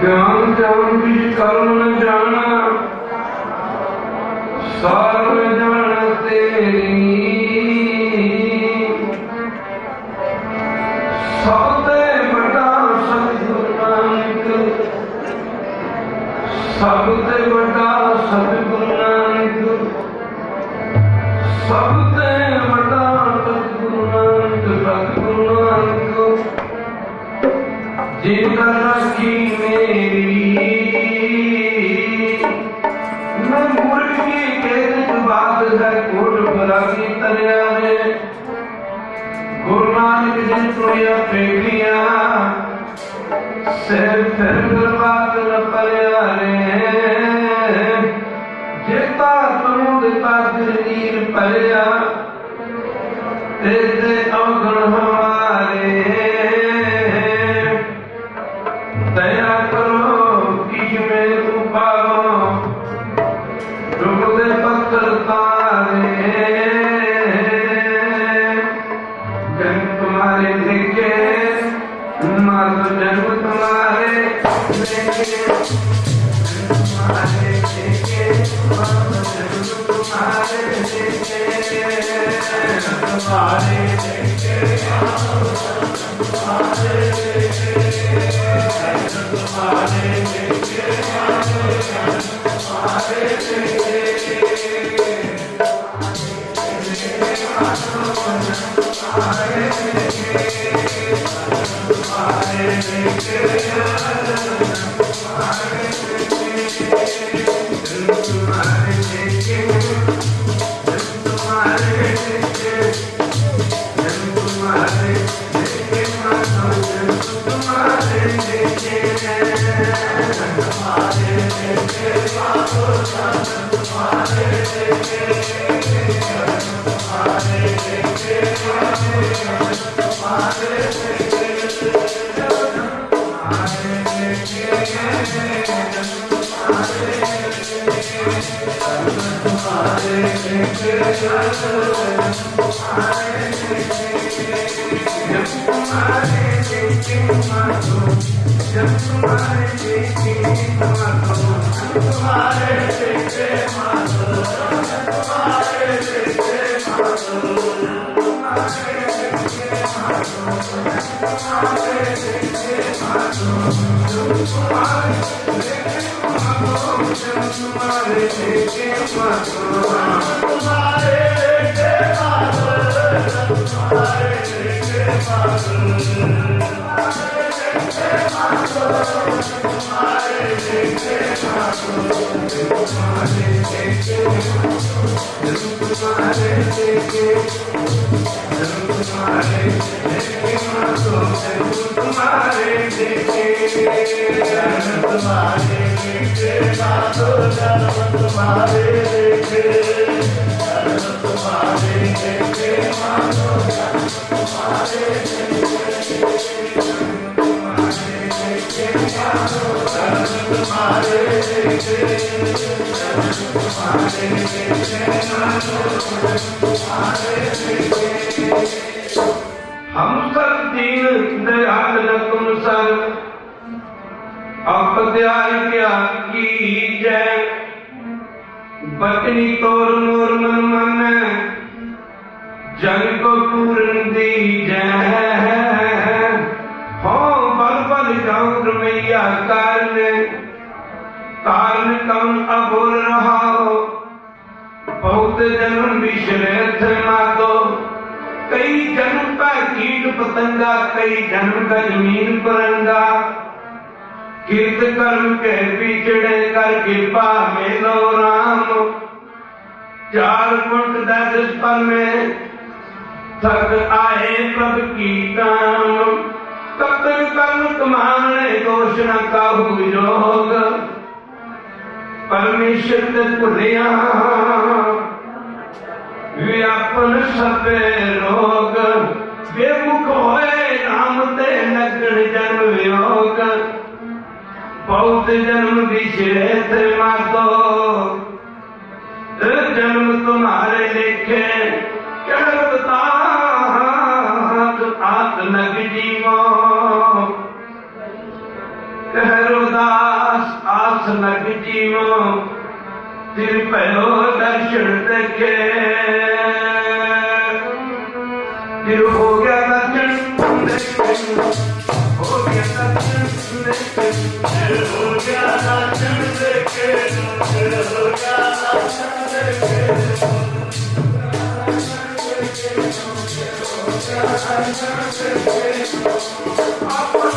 ज्ञान ज्ञान की कर्म न जाना, सर्व जान तेरी। सबते बड़ा सतगुरु नानक, सबते बड़ा सतगुरु नानक, सबते बड़ा सतगुरु नानक, सतगुरु नानक। जिनका रखी मेरी मैं मुर्गी के बात है कोट भला की तरिया रे। गुरु नानक जी तुया पेटिया से फिर बात न परिया रे। जेता तुम दिता दिल परिया तेरे अवगुण हमारे। दया करो कि मेरे उपाओ डूबे पत्थर तारे। जन्म तुम्हारे देखे मानो जन्म तुम्हारे देखे, तुम्हारे देखे मानो जन्म तुम्हारे देखे, तुम्हारे देखे तुम्हारे देखे, तुम्हारे देखे तुम्हारे देखे। हम सब दीन दयाल न तुम सर अपत्यार क्या की जय। बचनी तोर मोर मन मन जन को पूर्ण दी जय। हो बल बल जाऊं मैया कारण कारण कम अबोल रहा हो। बहुत जन्म बिछड़े थे मातो, कई जन्म का कीट पतंगा, कई जन्म का जमीन परंगा। कीर्त कर्म के पिछड़े कर कृपा मेलो राम। 4 कुंट 10 पल में थक आए प्रभु की काम। तब तक कर्म कमाने दोष न काहू योग। परमेश्वर ते भुलिया व्यापन सबे रोग। बेमुख होए नाम ते लगन जन्म वियोग। बहुत जन्म बिछड़े थे मातो, जन्म तुम्हारे लिखे क्या बता। आत लग जीवो कहरुदा आस लग जीवो तिर भयो दर्शन देखे तिर हो गया दर्शन हो गया दर्शन देखे हो गया दर्शन देखे हो गया दर्शन देखे अपन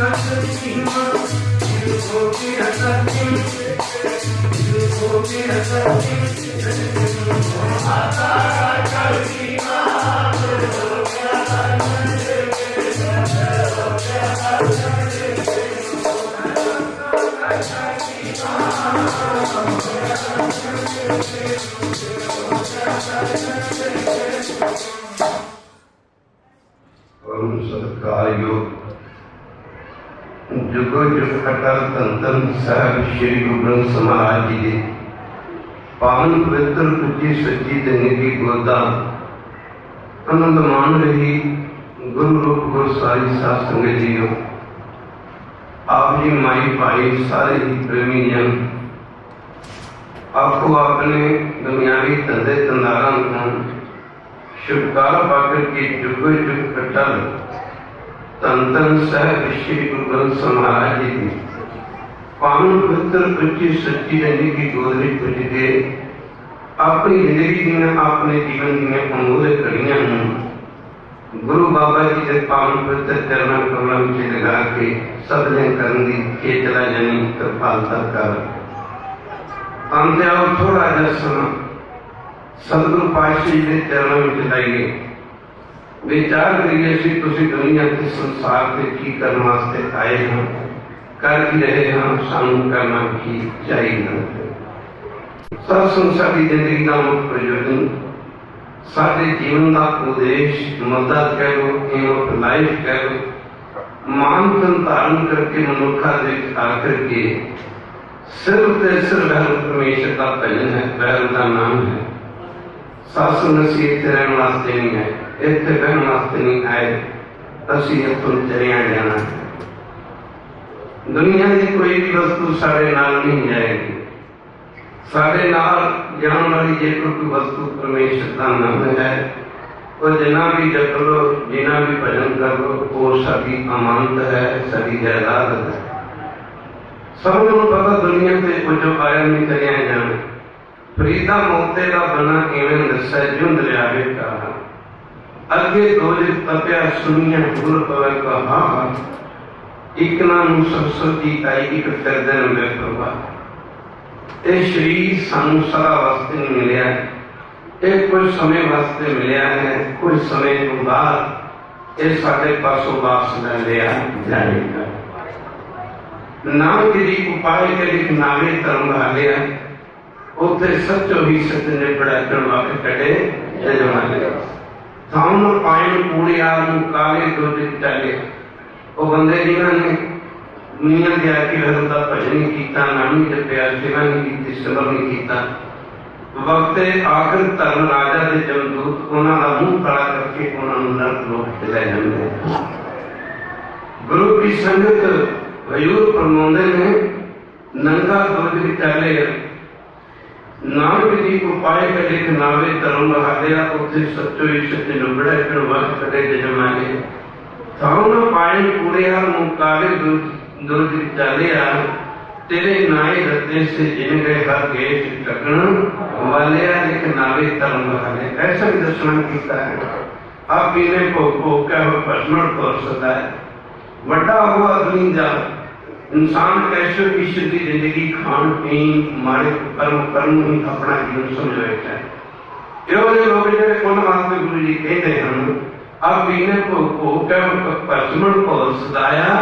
करते जीवन दिल भूखी सच्चे दिल भूखी सच्चे जुगो जुग अटल तंतन साहब श्री गुरु ग्रंथ महाराज जी के पावन पवित्र पूजी सच्ची ते निधि गोदा आनंद मान रही गुरु रूप गुरु सारी साध संगत जीओ आप जी माई भाई सारे ही प्रेमी जन आपको अपने दुनियावी धंधे धंधारा छुटकारा पाकर के जुगो जुग अटल तंतन साहब श्री गुरु ग्रंथ महाराज जी की पावन पवित्र उच्ची सच्ची रंजी की गोदरी पुज के अपनी जिंदगी में अपने जीवन में अमूल्य कड़ियां गुरु बाबा जी के पावन पवित्र चरण कमलों में लगा के सदने करने की चेतला जानी कृपालता कर अंत आओ थोड़ा जैसा सदगुरु पातशाह जी के चरणों में लाइए विचार करिए सी तुसी दुनिया के संसार से की करने वास्ते आए हैं कर भी रहे हैं सानू करना भी चाहिए सब संसार की जिंदगी का मुख्य प्रयोजन सारे जीवन का उद्देश्य मुद्दा कह लो एवं लाइफ कह लो मान तन धारण करके मनुखा दे आकर के सिर्फ परमेश्वर का भजन है बैल का नाम है सासु नसी इतने रहने वास्ते नहीं है इतने बहन वास्ते नहीं आए असी इतों चलिया जाना है दुनिया की कोई भी वस्तु साढ़े नाल नहीं जाएगी साढ़े नाल जाने वाली जो कोई वस्तु परमेश्वर का नाम है और जिना भी जप लो जिना भी भजन कर लो वो सभी अमानत है सभी जायदाद है सबको पता दुनिया से कुछ आया नहीं चलिया जाने फरीदा मोते का बना इवें दसा जुंद लिया कहा अगे दो तपया सुनिया गुर पवे कहा एक नाम सरस्वती आई एक फिरदन में प्रभा ये शरीर सानू सदा वास्ते नहीं मिलया ये कुछ समय वास्ते मिलया है कुछ समय तो बाद ये साढ़े पासों वापस न लिया जाएगा नाम के लिए उपाय के लिए नावे धर्म हालिया उथे सचो ही सच ने बड़ा करवा के कटे जमा लिया थाम पायन पूरी आग काले दो दिन चले वो बंदे जिन्होंने दुनिया के आके का भजन नहीं किया नाम नहीं जपया सेवा नहीं की सेवा नहीं किया वक्त आखिर धर्म राजा के जमदूत उन्होंने मुंह खड़ा करके उन्होंने नरक लोक चले जाते गुरु की संगत हजूर फरमाते ने नंगा दूध चले नानक जी को पाए के लिख नावे धर्म बहालिया उसे सच्चो ही सच्चे लुबड़ा फिर वक्त कटे जमाने थाउन पायन पूड़िया मुकाले दूध चलिया तेरे नाई रत्ते से जिन गए हर गेट टकन वालिया लिख नावे धर्म बहाले ऐसा भी दर्शन किया है आप इन्हें को क्या हो पर्सनल कोर्स होता है बड़ा हुआ दुनिया इंसान कैसे ईश्वर की जिंदगी खान पीन मारे कर्म ही अपना जीवन समझ बैठा है यो लोग जो उन वास्ते गुरु जी कहते हैं अब इन्हें को क्या पर्सनल कोर्स सदाया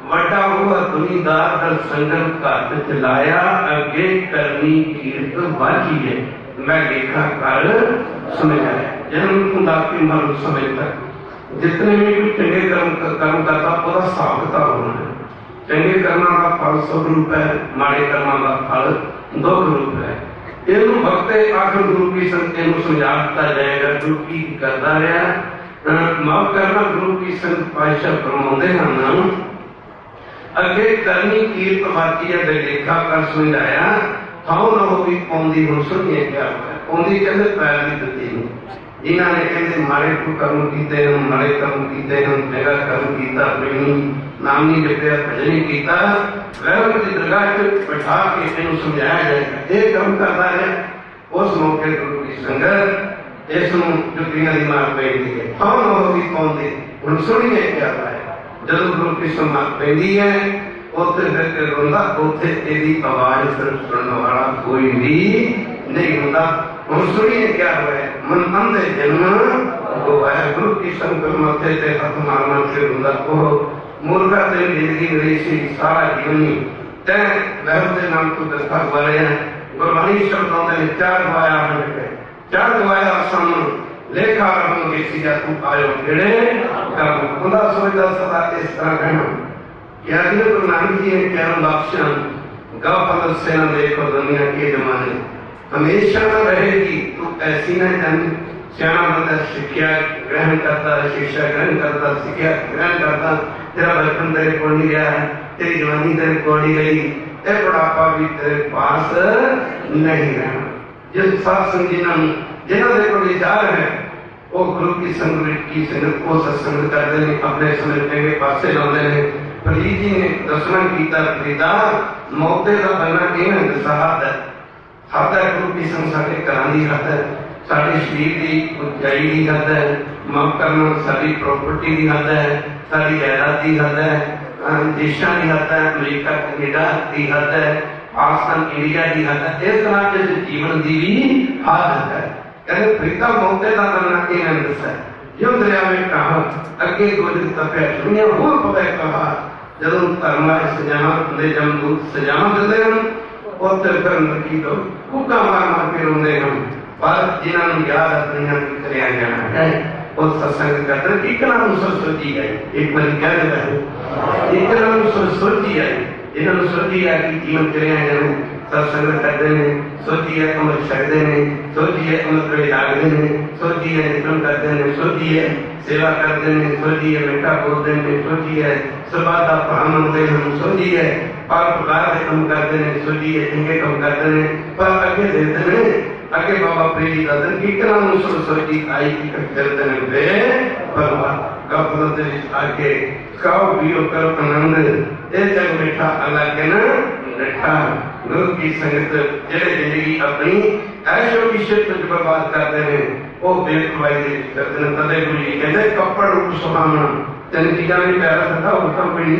वटा हुआ दुनियादार कर संगत का चलाया अगे करनी कीर्त बाकी है मैं लेखा कर समझाया। जन्म तो दाती मर समय तक जितने भी चंगे कर्म करता पूरा हिसाब किताब होना है। चंगे कर्मां का फल सुख रूप है, माड़े कर्मां का फल दुख रूप है। इनू भक्ते आखिर गुरु की संगत इनू समझा दिता जाएगा। गुरु की करता रहा माफ करना गुरु की संगत पातशाह फरमाते हैं अगे करनी कीर्त बाकी है लेखा कर समझाया थाओ न होगी पौंदी हुण सुनिए क्या है। पौंदी कहते पैर की दित्ती जिन्हों ने कहते माड़े कर्म किए माड़े कर्म किए चंगा कर्म किया प्रेमी नाम नहीं जपया भजन नहीं किया वैभव की दरगाह बैठा के इन्हें समझाया जाएगा। ये कर्म करता है उस मौके गुरु की संगत इस जुतियां की मार पैदी है थाओ न होगी पौंदी हुण सुनिए क्या है। जो गुरु की समात पैदी है उत्थे फिर रोंदा उत्थे तेरी आवाज फिर सुनने वाला कोई भी नहीं होता। हम सुनिए क्या हुआ मन अंधे जन्म को है गुरु की संगत मथे ते हाथ मारना से रोंदा को मूर्खा तेरी जिंदगी मेरी सी सारा जीवन तै वह के नाम तो दस्ता वाले हैं गुरबाणी शब्दों ने चार गवाया है चार गवाया सम लेखा रंग के सीधा तू आयो खेड़े कर खुदा सोचदा सदा इस तरह कहना क्या दिन गुरु नानक जी ने क्या बख्शन गपल से न देखो दुनिया के जमाने हमेशा न रहेगी तू ऐसी न जान श्यामा बंदा शिक्षा ग्रहण करता शिक्षा ग्रहण करता शिक्षा ग्रहण करता तेरा बचपन तेरे को नहीं रहा है तेरी जवानी तेरे को नहीं गई ते बुढ़ापा भी तेरे पास नहीं रहना। जिस सत्संग जिन्हों ने कोई विचार है वो गुरु की संगत को सत्संग करते हैं अपने समझने के पासे लाते हैं। फरीद जी ने दसना किया फरीदा मौते का बनना किवें दसाहत है हद है गुरु की संग साडे घरां दी हद है साडे शरीर की उचाई की हद है माफ करना साडी प्रॉपर्टी की हद है साडी जायदाद की हद है देशों की हद है अमेरिका कनेडा की हद है पाकिस्तान इंडिया की हद है इस तरह के जीवन की भी हद है। कहते फरीदा मौते का बनना किवें दसा जो दरिया में कहा अगे गुजर तपया दुनिया होर पवे कहा जदों धर्म सजावा दे जमदूत सजावा दिंदे हन उत्थे फिर नकी दो कुका मार मार के रोंदे हन पर जिन्हां नूं याद अपनियां करिया जाना है उस सत्संग करते इकना नूं सोची गई एक बार कह देता है इकना नूं सोची आई इन्होंने सोची है कि जीवन करिया जाना सत्संग करते हैं सोची है अमृत छकते हैं सोची है अमृत वेले जागते हैं सोची है निकम करते हैं सोची है सेवा करते हैं सोची है मिठा बोलते हैं सोची है सुबह का भला मनते हैं सोची है पर प्रकार के कम करते हैं सोची है चंगे कम करते हैं पर अगे देते हैं अगे बाबा प्रेरी दादर कितना मुसल सोची आई की करते हैं वे पर गपल दे आके खाओ पियो करो आनंद ए जग मिठा अलग के ना मिठा गुरु की संगत जेड़े जिंदगी अपनी ऐशो की शिफ्ट बर्बाद करते हैं वो बेपरवाही करते हैं। तदे गुरु जी कहते कपड़ रूप सुहावना तीन चीजा में प्यारा था उत्तम पीढ़ी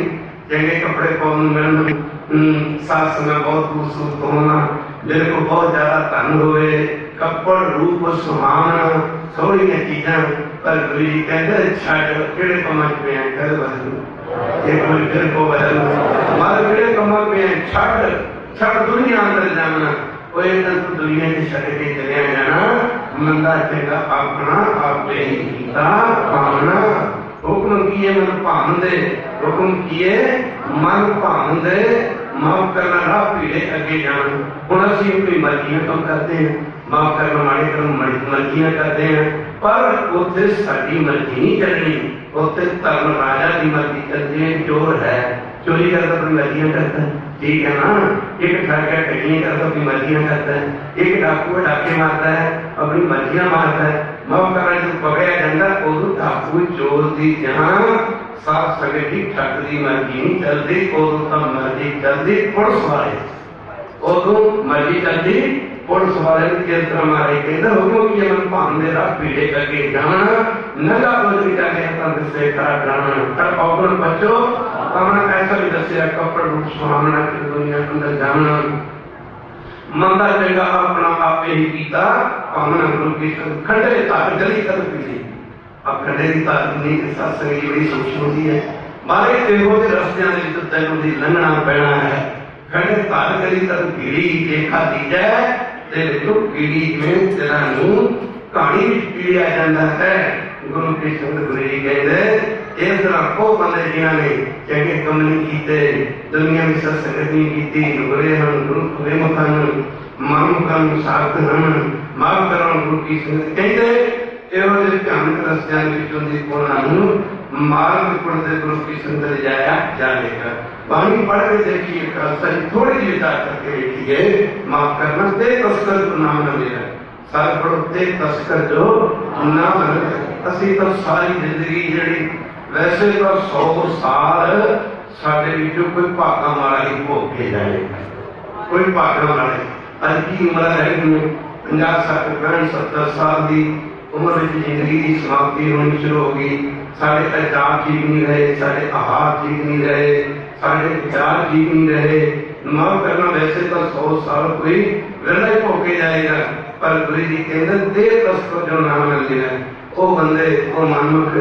चंगे कपड़े पाउन मिलन सास में बहुत खूबसूरत होना मेरे को बहुत ज्यादा धन होए कपड़ रूप सुहावना सोहणियां चीजा पर गुरु जी कहते छड़ किहड़े कमां च पिया कर बदल एक कोई फिर को बदल मारे किहड़े कमां पिया छड़ छड़ दुनिया अंदर जाना कोई तो दुनिया के छड़ के चलिया जाना मंदा चंगा अपना आपे ही कीता पावना हुक्म किए मन भान दे हुक्म किए मन भान दे माफ करना राह पीड़े अगे जान हुण असीं कोई मर्जियां कम करते हैं माफ करना माड़े कर्म मर्जियां करते हैं पर उत्थे साडी मर्जी नहीं चलनी उत्थे धर्म राजा की मर्जी चलती है। चोर है चोरी करता अपनी मर्जियां करता है ठीक है ना एक ठगा ठगियां करता अपनी मर्जियां करता है एक डाकू डाके मारता है अपनी मर्जियां मारता है माफ करना जो पकड़िया जाता उदों डाकू चोर की जहां साफ संगत की ठग की मर्जी नहीं चलती उदों तो मर्जी चलती पुलिस वाले उदों मर्जी चलती पुलिस वाले किस तरह मारे कहते हुक्म की मन भान दे राह पीड़े अगे जाना नंगा बोझ जाके तंद से खड़ा कराना कर औगण बचो हमने ऐसा भी दसिया कपड़ रूप सुहावना की दुनिया के अंदर जाना मंदा चंगा अपना आपे ही कीता हमने गुरु की खंडे तार गली कर पी अब खंडे की तार नहीं सत्संग की बड़ी सूक्ष्म होती है मारे तेहो के रस्तियां दे विच तैनूं दी लंघना पैना है खंडे तार गली कर भीड़ी देखा दीजा ਤੇ ਦੇਖੋ ਕੀੜੀ ਕਿਵੇਂ ਤੇਰਾ ਨੂੰ ਕਹਾਣੀ ਵਿੱਚ ਪੀੜਿਆ ਜਾਂਦਾ ਹੈ। ਗੁਰੂ ਕੀ ਸੰਗਤ ਗੁਰੂ ਜੀ ਕਹਿੰਦੇ ਇਸ ਤਰ੍ਹਾਂ ਉਹ ਬੰਦੇ ਜਿਨ੍ਹਾਂ ਨੇ ਚੰਗੇ ਕੰਮ ਨਹੀਂ ਕੀਤੇ, ਦੁਨੀਆ ਵਿੱਚ ਸੰਗਤ ਨਹੀਂ ਕੀਤੀ, ਗੁਰੇ ਹਨ, ਗੁਰੂ ਗੁਰਮੁਖ ਹਨ, ਮਨਮੁਖ ਹਨ, ਸਾਖਤ ਹਨ, ਮਾਫ ਕਰਾਉਣ ਗੁਰੂ ਕੀ ਸੰਗਤ ਕਹਿੰਦੇ ਇਹੋ ਜਿਹੇ ਭਿਆਨਕ ਰਸਤਿਆਂ ਵਿੱਚੋਂ ਦੀ ਉਹਨਾਂ ਨੂੰ ਮਾਰਗ ਪੁਰਦੇ ਗੁਰੂ ਕੀ ਸੰਗਤ ਲਿਜਾਇਆ ਜਾਵੇਗਾ। ਬਾਣੀ ਪੜ੍ਹ ਕੇ ਦੇਖੀਏ, ਖਾਲਸਾ ਜੀ ਥੋੜੀ ਜਿਹੀ ਵਿਚਾਰ ਕਰਕੇ ਵੇਖੀਏ, ਮਾਫ ਕਰਨਾ ਤੇ ਤਸਕਰ ਤੋਂ ਨਾਮ ਨਾ ਮੇਰਾ ਸਰ ਪੜੋ ਤੇ ਤਸਕਰ ਜੋ ਨਾ ਮਿਲੇ। ਅਸੀਂ ਤਾਂ ਸਾਰੀ ਜ਼ਿੰਦਗੀ ਜਿਹੜੀ ਵੈਸੇ ਤਾਂ 100 ਸਾਲ ਸਾਡੇ ਵਿੱਚੋਂ ਕੋਈ ਭਾਗਾ ਮਾਰਾ ਹੀ ਭੋਗ ਕੇ ਜਾਏਗਾ, ਕੋਈ ਭਾਗਾ ਮਾਰੇ। ਅੱਜ ਕੀ ਉਮਰ ਹੈ 50 60 65 70 ਸਾਲ ਦੀ ਉਮਰ ਵਿੱਚ ਜ਼ਿੰਦਗੀ ਦੀ ਸਮਾਪਤੀ ਹੋਣੀ ਸ਼ੁਰੂ ਹੋ ਗਈ। ਸਾਡੇ ਅਚਾਰ ਠੀਕ ਨਹੀਂ ਰਹੇ, ਸਾਡੇ ਆਹਾਰ ਠੀਕ ਨਹੀਂ ਰਹੇ, ਸਾਡੇ ਵਿਚਾਰ ਠੀਕ ਨਹੀਂ ਰਹੇ। ਮਾਫ ਕਰਨਾ ਵੈਸੇ ਤਾਂ 100 ਸਾਲ ਕੋਈ ਵਿਰਲਾ ਹੀ ਭੋਗ ਕੇ ਜਾਏਗਾ, ਪਰ ਗੁਰੂ ਜੀ ਕਹਿੰਦੇ ਤੇ ਤਸਕਰ ਜੋ ਨਾਮ ਮਿਲ ਗਿਆ ਉਹ ਬੰਦੇ ਉਹ ਮਨੁੱਖ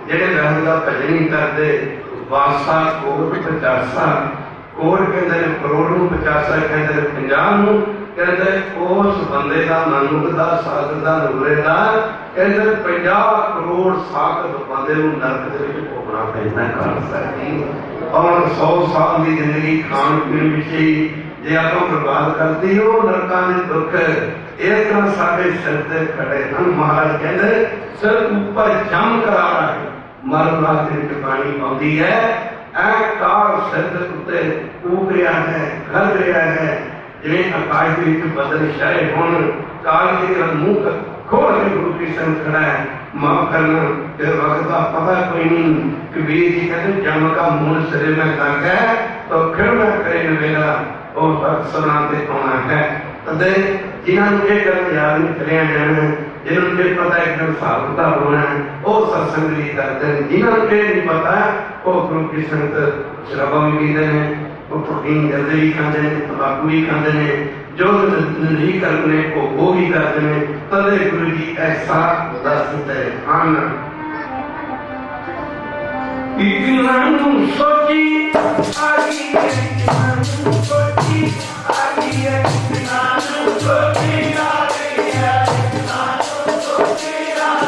ਜਿਹੜੇ ਰਹਿਣ ਦਾ ਭਜਨ ਨਹੀਂ ਕਰਦੇ। ਵਾਸਾ ਕੋਟ 50 ਕੋਟ ਕਹਿੰਦੇ ਨੇ ਕਰੋੜ ਨੂੰ, 50 ਕਹਿੰਦੇ ਨੇ 50 ਨੂੰ। ਕਹਿੰਦੇ ਉਸ ਬੰਦੇ ਦਾ ਮਨੁੱਖ ਦਾ ਸਾਗਰ ਦਾ ਨੂਰੇ ਦਾ ਕਹਿੰਦੇ 50 ਕਰੋੜ ਸਾਗਰ ਬੰਦੇ ਨੂੰ ਨਰਕ ਦੇ ਵਿੱਚ ਭੋਗਣਾ ਪੈਂਦਾ ਕਰ ਸਕਦੀ। ਔਰ 100 ਸਾਲ ਦੀ ਜ਼ਿੰਦਗੀ ਖਾਣ ਪੀਣ ਵਿੱਚ ਹੀ ਜੇ ਆਪਾਂ ਬਰਬਾਦ ਕਰਦੀ ਉਹ ਨਰਕਾਂ ਦੇ ਦੁੱਖ ਇਸ ਤਰ੍ਹਾਂ ਸਾਡੇ ਸਿਰ ਤੇ ਖੜੇ ਹਨ। ਮਹਾਰਾਜ ਕਹਿੰਦੇ ਸਿਰ ਉੱਪਰ ਜੰਮ ਕਰਾਣਾ ਮਰਨ ਵਾਸਤੇ ਵਿੱਚ ਪਾਣੀ ਆਉਂਦੀ ਹੈ, ਐ ਕਾਰ ਸਿਰ ਦੇ ਉੱਤੇ ਉੱਗ ਰਿਹਾ ਹੈ, ਗਰਜ ਰਿਹਾ ਹੈ, ਜਿਵੇਂ ਆਕਾਸ਼ ਦੇ ਵਿੱਚ ਬਦਲ ਛਾਏ ਹੋਣ। ਕਾਲ ਦੇ ਮੂੰਹ ਖੋਲ ਕੇ ਗੁਰੂ ਕੀ ਸੰਗਤ ਖੜਾ ਹੈ। ਮਾਫ ਕਰਨਾ ਤੇ ਵਕਤ ਦਾ ਪਤਾ ਕੋਈ ਨਹੀਂ। ਕਬੀਰ ਜੀ ਕਹਿੰਦੇ ਜਮ ਕਾ ਮੂਲ ਸਿਰੇ ਮੈਂ ਲੱਗ ਹੈ ਤਾਂ ਫਿਰ ਮੈਂ ਕਰੇ ਨਵੇਲਾ ਉਹ ਵਕਤ ਸਨਾ ਤੇ ਆਉਣਾ ਹੈ। ਤਦੇ ਜਿਨ੍ਹਾਂ ਨੂੰ ਇਹ ਕਰਨ ਯਾਦ ਨਹੀਂ ਚਲਿਆ ਜਾਣਾ, ਜਿਹਨਾਂ ਨੂੰ ਇਹ ਪਤਾ ਇੱਕ ਦਿਨ ਹਿਸਾਬ ਕਿਤਾਬ ਹੋਣਾ, ਉਹ ਸਤਸੰਗ ਵੀ ਕਰਦੇ ਨੇ। ਜਿਨ੍ਹਾਂ ਨੂੰ ਇਹ ਨਹੀਂ ਪਤਾ ਉਹ ਗੁਰੂ ਕੀ ਸੰਗਤ ਸ਼ਰਾਬਾਂ ਵੀ ਪੀਂਦੇ ਨੇ, ਉਹ ਪ੍ਰੋਟੀਨ ਜਲਦੀ ਵੀ ਖਾਂਦੇ ਨੇ, ਤੰਬਾਕੂ ਵੀ ਖਾਂਦੇ ਨੇ, ਜੋ ਨਹੀਂ ਕਰਦੇ ਉਹ ਵੀ ਕਰਦੇ ਨੇ। ਤਦੇ ਗੁਰੂ ਜੀ ਐਸਾ ਦੱਸਦੇ ਹਨ। ਇਤਨਾ ਨੂੰ ਸੋਚੀ ਆਈ ਹੈ, ਇਤਨਾ ਨੂੰ ਸੋਚੀ ਆਈ ਹੈ, ਇਤਨਾ ਨੂੰ ਸੋਚੀ ਆਈ ਹੈ, ਇਤਨਾ ਨੂੰ ਸੋਚੀ ਆਈ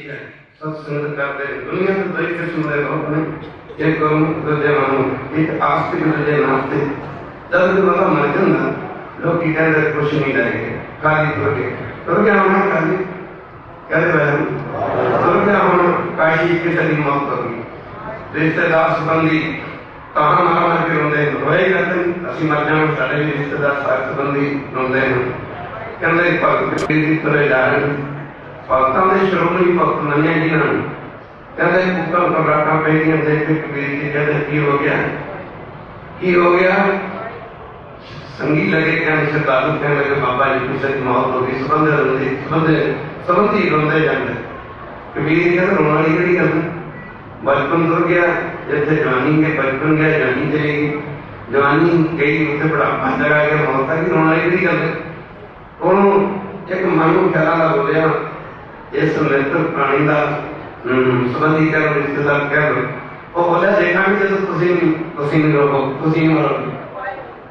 ਹੈ, ਸਤਸੰਗ ਕਰਦੇ ਦੁਨੀਆ ਦੇ ਦੋ ਕਿਸਮ ਦੇ ਲੋਕ ਨੇ, ਇੱਕ ਦੂਜੇ ਨੂੰ ਇੱਕ ਆਸਤਿਕ ਦੂਜੇ ਨਾਸਤਿਕ। ਜਦ ਬੰਦਾ ਮਰ ਜਾਂਦਾ ਲੋਕੀ ਕਹਿੰਦੇ ਕੁਛ ਨਹੀਂ ਰਹੇ, ਖਾਲੀ ਤੁਰ ਗਿਆ ਹੋਣਾ, ਖਾਲੀ ਕਹਿੰਦੇ ਬਹਿਨ ਤੁਰ ਗਿਆ ਹੁਣ, ਕਾਹੀ ਕਿਸੇ ਦੀ ਮੌਤ ਹੋ ਗਈ, ਰਿਸ਼ਤੇਦਾਰ ਸੰਬੰਧੀ ਤਾਂ ਮਾਰ ਕੇ ਰੋਂਦੇ ਹੋਏਗਾ ਤੇ ਅਸੀਂ ਮਰ ਜਾਵਾਂ, ਸਾਡੇ ਵੀ ਰਿਸ਼ਤੇਦਾਰ ਸਾਥ ਸੰਬੰਧੀ ਰੋਂਦੇ ਹਨ। ਕਹਿੰਦੇ ਭਗਤ ਦੀ ਤੁਰੇ ਜਾ ਰਹੇ ਭਗਤਾਂ ਦੇ ਸ਼੍ਰੋਮਣੀ ਭਗਤ ਮੰਨਿਆ ਜਿਨ੍ਹਾਂ ਨੂੰ ਕਹਿੰਦੇ ਕੁੱਕਰ ਘਬਰਾਹਟਾਂ ਪੈਂਦੀਆਂ ਦੇਖ ਕੇ ਕਬੀਰ ਜੀ ਕਹਿੰਦੇ ਕੀ ਹੋ ਗਿਆ, ਕੀ ਹੋ ਗਿਆ? ਸੰਗੀ ਲਗੇ ਕਹਿੰਦੇ ਸ਼ਰਧਾਲੂ ਕਹਿਣ ਲੱਗੇ ਬਾਬਾ ਜੀ ਕਿਸੇ ਦੀ ਮੌਤ ਹੋ ਗਈ, ਸੰਬੰਧੀ ਰੋਂਦੇ ਜਾਂਦੇ। ਕਬੀਰ ਜੀ ਕਹਿੰਦੇ ਰੋਣ ਵਾਲੀ ਕਿਹੜੀ ਗੱਲ, ਬਚਪਨ ਤੁਰ ਗਿਆ, ਜਿੱਥੇ ਜਵਾਨੀ ਗਈ ਬਚਪਨ ਗਿਆ, ਜਵਾਨੀ ਚਲੀ ਗਈ, ਜਵਾਨੀ ਗਈ ਉੱਥੇ ਬੁਢਾਪਾ ਚਲਾ ਗਿਆ, ਮੌਤ ਆ ਗਈ, ਰੋਣ ਵਾਲੀ ਕਿਹੜੀ ਗੱਲ? ਉਹਨੂੰ ਇੱਕ ਮਨ ਨੂੰ ਖਿਆਲਾਂ ਦਾ ਬੋਲਿਆ ਇਸ ਮ੍ਰਿਤਕ ਪ੍ਰਾਣੀ ਦਾ ਸੰਬੰਧੀ ਕਹਿ ਲਓ, ਰਿਸ਼ਤੇਦਾਰ ਕਹਿ ਲਓ, ਉਹ ਬੋਲਿਆ ਦੇਖਾਂਗੇ ਜਦੋਂ ਤੁਸੀਂ ਨਹੀਂ ਰੋਕੋ, ਤੁਸੀਂ ਨਹੀਂ ਮਰੋਗੇ,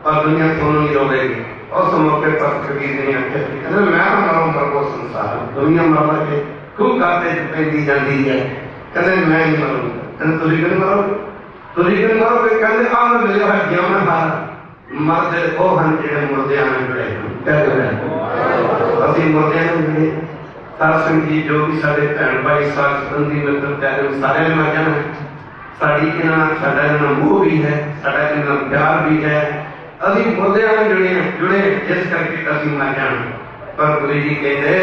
ਪਰ ਦੁਨੀਆ ਤੁਹਾਨੂੰ ਨਹੀਂ ਰੋਕੇਗੀ। उस मौके पर कबीर ने आख्या कहते मैं मरूं पर वो संसार दुनिया मर के खूब खाते पैदी जाती है कहते मैं नहीं मरूंगा कहते तुझी क्यों मरोगे तुझी क्यों मरोगे कहते आ मैं मिले है ज्ञान हार मरदे वो हैं जो मुर्दियां में जुड़े क्या जुड़े असि मुर्दियां में जुड़े सार संगी जो भी सारे भैन भाई सार संबंधी मित्र प्यारे सारे ने मर जाना साड़ी के नाल साडा इन्हां मोह भी है साडा इन्हां प्यार भी है अभी मुर्दियां में जुड़े जिस करके अभी मर जाना पर गुरु जी कहते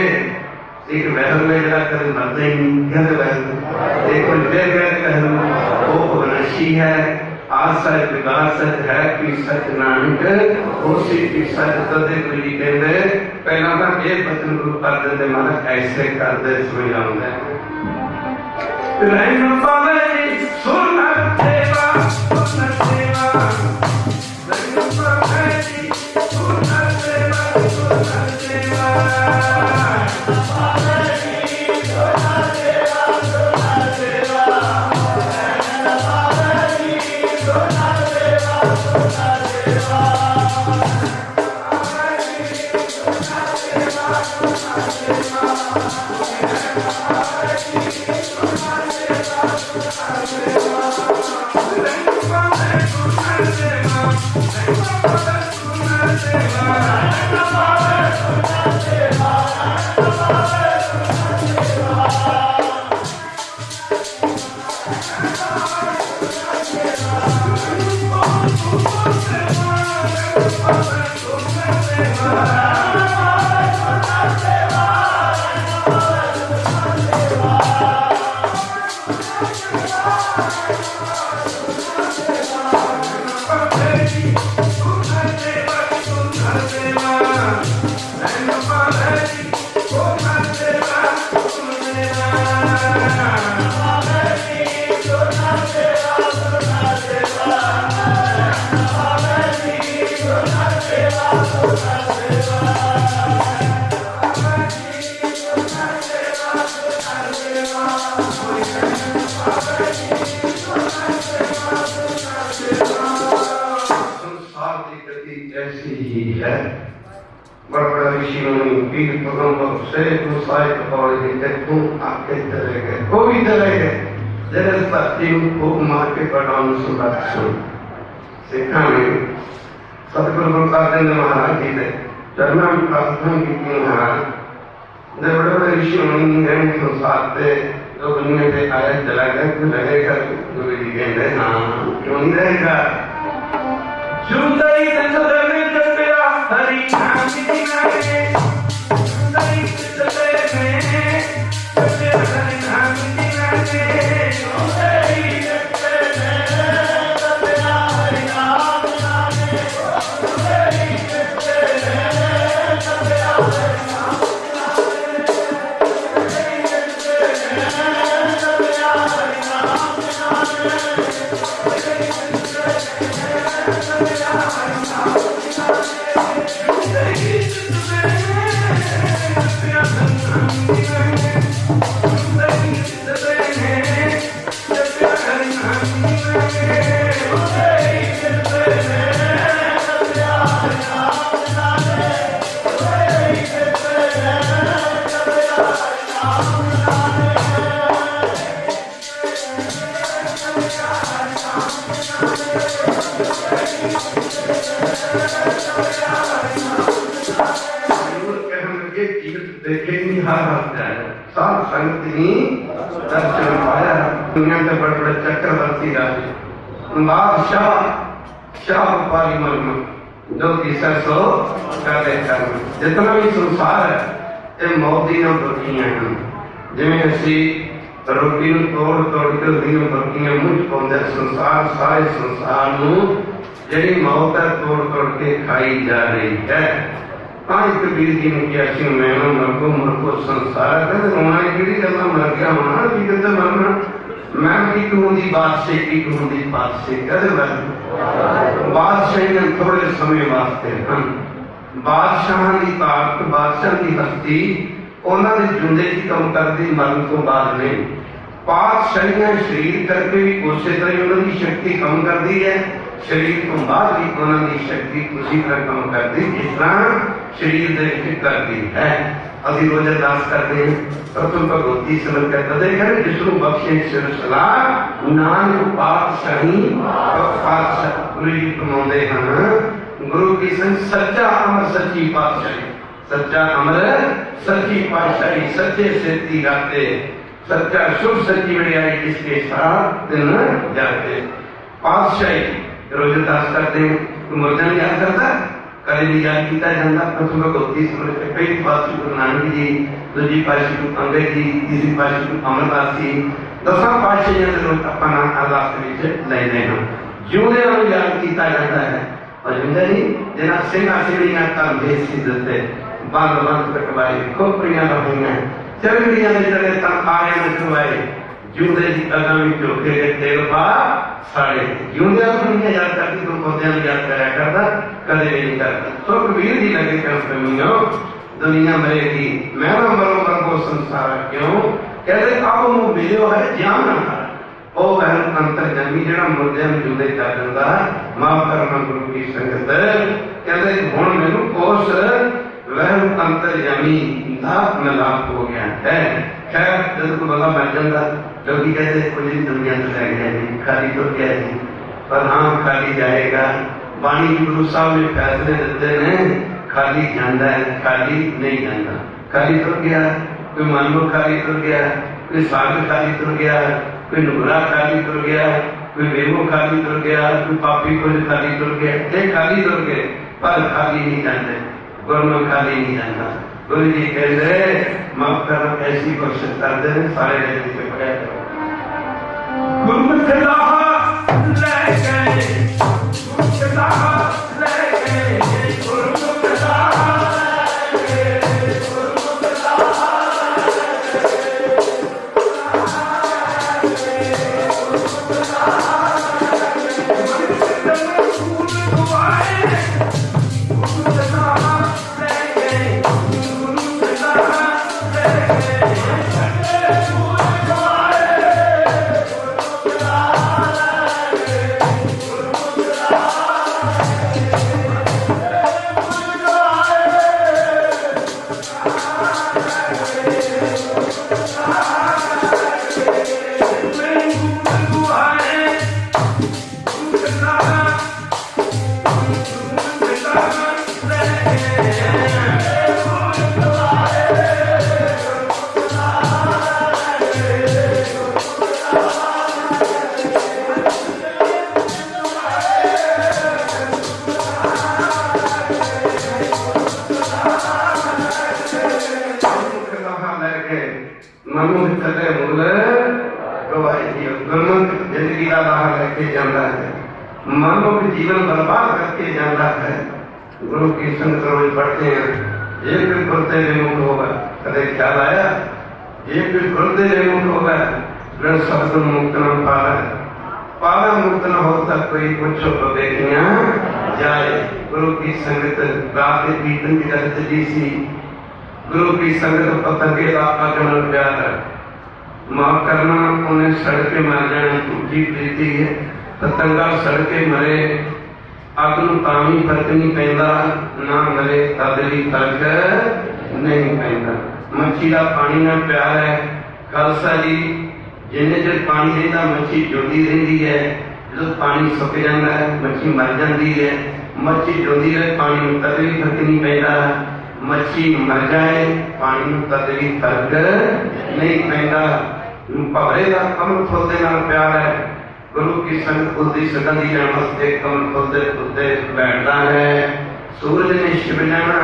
एक वहल में जरा कभी मरते ही नहीं कहते वहल एक फिर कहते वहल वो अविनाशी है आज सच विकासत है कि सच नानक उसी की सच तदे गुरु जी कहते पहला तो ये बचन गुरु कर देते मानक ऐसे कर दे समझाऊंगा रहन पावे सुन सेवा सुन सेवा सतगुरु महाराज जी ने चरणों में प्रार्थना की महाराज बड़े बड़े ऋषि मुनि हैं संसार से जो दुनिया से आया चला गया क्यों रहेगा गुरु जी कहते हाँ क्यों नहीं रहेगा हरी चक्रवर्ती राजे बादशाह शाह व्यापारी मर्म जो कि सो करे कर्म जितना भी संसार है ये मौती न बरकियां हैं जिमें असी रोटी तोड़ तोड़ के दिन बरकियां मुझ पाते संसार सारे संसार जी मौत है तोड़ तोड़ के खाई जा रही है कबीर जी ने किया मैं मरको संसार रोना कि मर गया होना की कहते मरना मैं की कहूंगी बादशाह की कहूंगी बादशाह कहते बादशाह ने थोड़े समय वास्ते हैं बादशाह की ताकत बादशाह की हस्ती उन्होंने जिंदे की कम करती मरण तो बाद नहीं पातशाहियां शरीर करके भी उस तरह उन्होंने शक्ति कम कर दी है शरीर तो बाद भी उन्होंने शक्ति उसी तरह काम करती जिस तरह शरीर के करती है। अभी रोज अरदास करते हैं प्रथम भगवती समझ कर कदे करें जिसको बख्शे सिर सलाह नानक पातशाही पातशाह गुरु जी कमाते हैं। गुरु की संग सच्चा अमर सच्ची पातशाही, सच्चा अमर सच्ची पातशाही, सच्चे से तीराते सच्चा शुभ सच्ची बड़ियाई इसके साथ दिन जाते। पातशाही रोज अरदास करते हैं मुर्दन याद करता कभी भी याद किया जाता। प्रथम भगवती समझ के कई पातशाही गुरु नानक जी, दूसरी पातशाही गुरु अंगद जी, तीसरी पातशाही गुरु अमरदास जी, दसां पातशाहियों के लोग अपना अरदास लेते हैं। जिउंदे ਨੂੰ याद किया जाता है और जिंदा नहीं जिन्हें सिंगा सिंगड़ियां कर भेज सी देते बाल बंद कटवाए खोपड़ियां रहियां चरगड़ियां ने चले तन आए न छुआए जिउंदे जी आगामी चोखे के तेल पा साड़े जिउंदे दुनिया याद करती तो पौधे याद कराया करता कदे नहीं करता। तो कबीर जी लगे कर प्रेमियों दुनिया मरेगी मैं ना मरो मरो संसार क्यों कहते अब वो मिलो है जान ना ओ वह अंतर जन्मी जेड़ा मुर्दे ਨੂੰ जुदे कर दिंदा माफ करना गुरु की संगत कहते हुण मैनू कोस वह अंतर जन्मी दा मिलाप हो गया है। खैर जब को बंदा मर जाता लोग कहते कुछ दुनिया से रह गया जी खाली तो क्या जी पर हाँ खाली जाएगा। बाणी गुरु साहब ने फैसले दिते ने खाली जाता है खाली नहीं जाता। खाली तो गया कोई मन लो खाली तो गया कोई साग खाली तो गया कोई नुगरा खाली तुर गया कोई वेमो खाली तुर गया कोई पापी को खाली तुर गया ये खाली तुर गए पर खाली नहीं जाते गुरु खाली नहीं जाता। गुरु जी कहते माफ करो ऐसी कोशिश करते हैं सारे जगह पकड़े गुरु ले गए जीवन बर्बाद करके जाता है। गुरु की संगत रोज पढ़ते हैं एक भी गुरुते विमुख होगा कदे ख्याल आया एक भी गुरुते विमुख होगा फिर शब्द मुक्त न पाला पाला मुक्त न होता कोई कुछ देखिया जाए। गुरु की संगत रात कीर्तन की करते जी सी गुरु की संगत पत्थर के आगमन प्यार माफ करना उन्हें सड़के मर जाना झूठी प्रीति है। पतंगा सड़के मरे अग नूं तां फर्क नहीं पैंदा ना मरे तद भी फर्क नहीं पैंदा। मच्छी का पानी ना प्यार है खालसा जी जिन्ने चਿਰ पानी रहिंदा मच्छी जुड़ती रहिंदी है जो पानी सुक जाता है मच्छी मर जाती है। मच्छी जुड़ती रहे पानी में तद भी फर्क नहीं पैंदा मच्छी मर जाए पानी में तद भी फर्क नहीं पैंदा। भवरे का कमल फुल दे नाल प्यार है। गुरु की संगत खुलती सकंदी नमस्ते कमल फुलते फुलते बैठता है। सूरज ने छिप जाना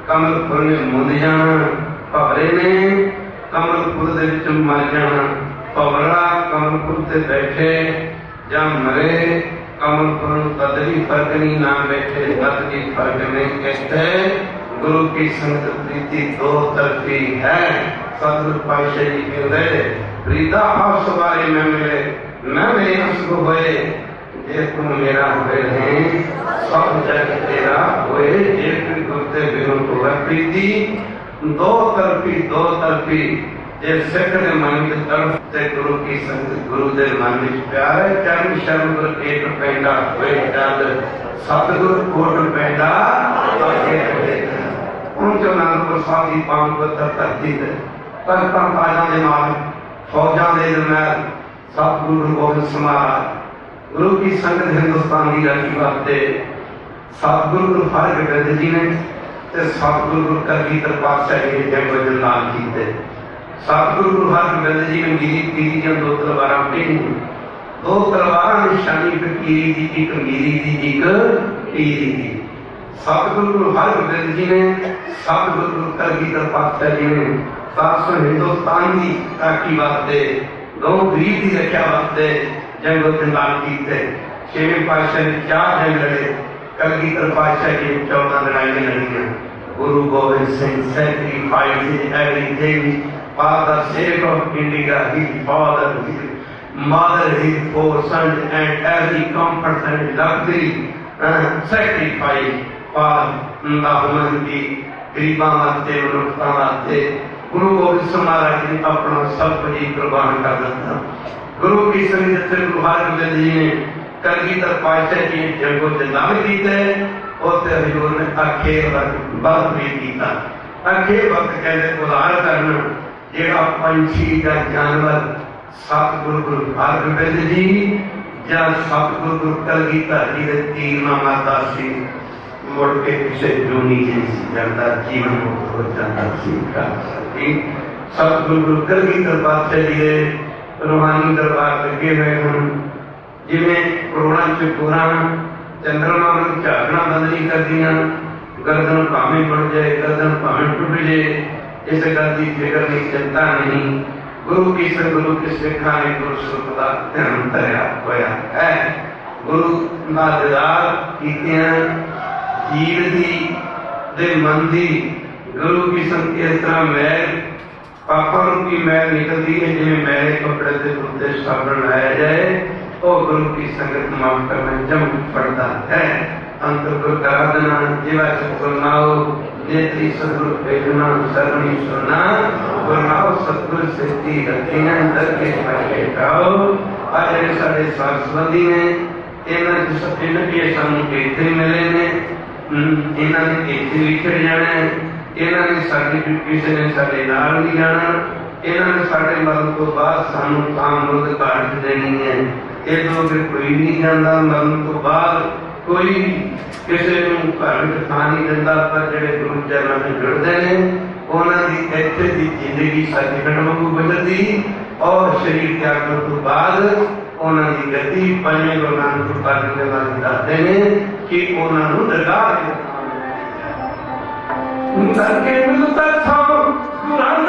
कमल फुल ने मुंद जाना भवरे ने कमल फुल दे विच मर जाना। भवरा कमल फुल ते बैठे या मरे कमल फुल तद भी फर्क नहीं ना बैठे तद भी फर्क नहीं। कहते गुरु की संगत प्रीति दो तरफी है। सतगुरु पातशाह जी कहते प्रीता आप सवारे में मिले मैं मेरे हंस को होए जे तुम मेरा होए हैं सब जग तेरा होए जे गुरते बिनु होए। प्रीति दो तरफी जे सिख दे मन विच तरफ ते गुरु की संगत गुरु दे मन विच प्यार है चरण शरण गुर एक पैंदा होए जद सतगुर कोट पैंदा उन जो नानकपुर साहिब की पावन पवित्र धरती ते तख्तां ताजां दे नाल फौजां दे जरनैल सतगुरु गुरु गोबिंद सिंह महाराज गुरु की संगत हिंदुस्तान की राखी वास्ते सतगुरु गुरु हरगोबिंद जी ने ते सतगुरु गुरु कलगीधर पातशाह जी ने जंग वजन नाल कीते। सतगुरु गुरु हरगोबिंद जी ने मीरी पीरी दी दो तलवारां भेजियां, दो तलवारां निशानी फकीरी दी एक मीरी दी एक पीरी दी। सतगुरु गुरु हरगोबिंद जी ने सतगुरु गुरु कलगीधर पातशाह जी ने सात हिंदुस्तान की राखी वास्ते गौ गरीब की रक्षा वास्ते जंग जंगाल कीते। छेवें पातशाह ने 4 जंग लड़े, कलगीधर पातशाह जी ने 14 लड़ाइयां लड़ियां। Guru Gobind Singh sacrificed his everything for the sake of India, his father, his mother, his 4 sons, and every comfort and luxury sacrifice for the humanity. गरीबां वास्ते मनुष्यता वास्ते गुरु गोबिंद सिंह महाराज ने अपना सब कुछ कुर्बान कर दिया। गुरु की संगत से गुरु हरगोबिंद जी ने कलगीधर पातशाह जी ने जंगों जंगाल कीते और हजूर ने अखेर वक्त भी किया। अखेर वक्त कहते उदार करना जेड़ा पंछी या जानवर सतगुरु गुरु हरगोबिंद जी या सतगुरु गुरु कलगीधर जी के तीर ना मारता सी मुड़ के किसी जूनी जी जाता जीवन मुक्त हो जाता सी। सतगुरु गुरु कलगीधर पातशाह जी के रूहानी दरबार लगे हुए हैं जिमें करोड़ा चकोरा चंद्रमा में झाकना बंद नहीं कर दिया, गर्दन भावे बढ़ जाए गर्दन भावे टूट जाए इस गल की फिक्र नहीं चिंता नहीं। गुरु की गुरु के सिखा ने गुरु सुख का ध्यान धरिया होया है। गुरु का दीदार कीतियां जीव दी दे मन दी गुरु की संग इस तरह मैल पापा की मैल निकलती है जिन्हें मैले कपड़े से धुलते साबुन लाया जाए और गुरु की संगत माफ करना जम पड़ता है। अंतर गुरु करा देना जीवा सुनाओ नेत्री सदगुरु भेजना सरणी सुना गुरनाओ सतगुरु से ती रखियां दर के पाए जाओ। आज ये सारे सरस्वती ने इन्हां जिस इनके सानू इत्थे मिले ने इन्हां ने इत्थे विछड़ जाना है। इन्हां ने साडी किसी ने साडे नाल नहीं जाना। इन्हां ने साडे मरण तो बाद सानू कामरुद काट देनी है। ये लोग कोई नहीं जाता मरण तो बाद कोई किसी घर में थां नहीं दिता पर जेडे गुरु चरणों में जुड़ते हैं उन्होंने इत्थे की जिंदगी सचखंड वांगू बदलती और शरीर त्याग तो बाद उन्होंने गति पंजे गुरु नानक पातशाह के बारे दसते हैं कि उन्होंने दरगाह करके मिलता था कुरान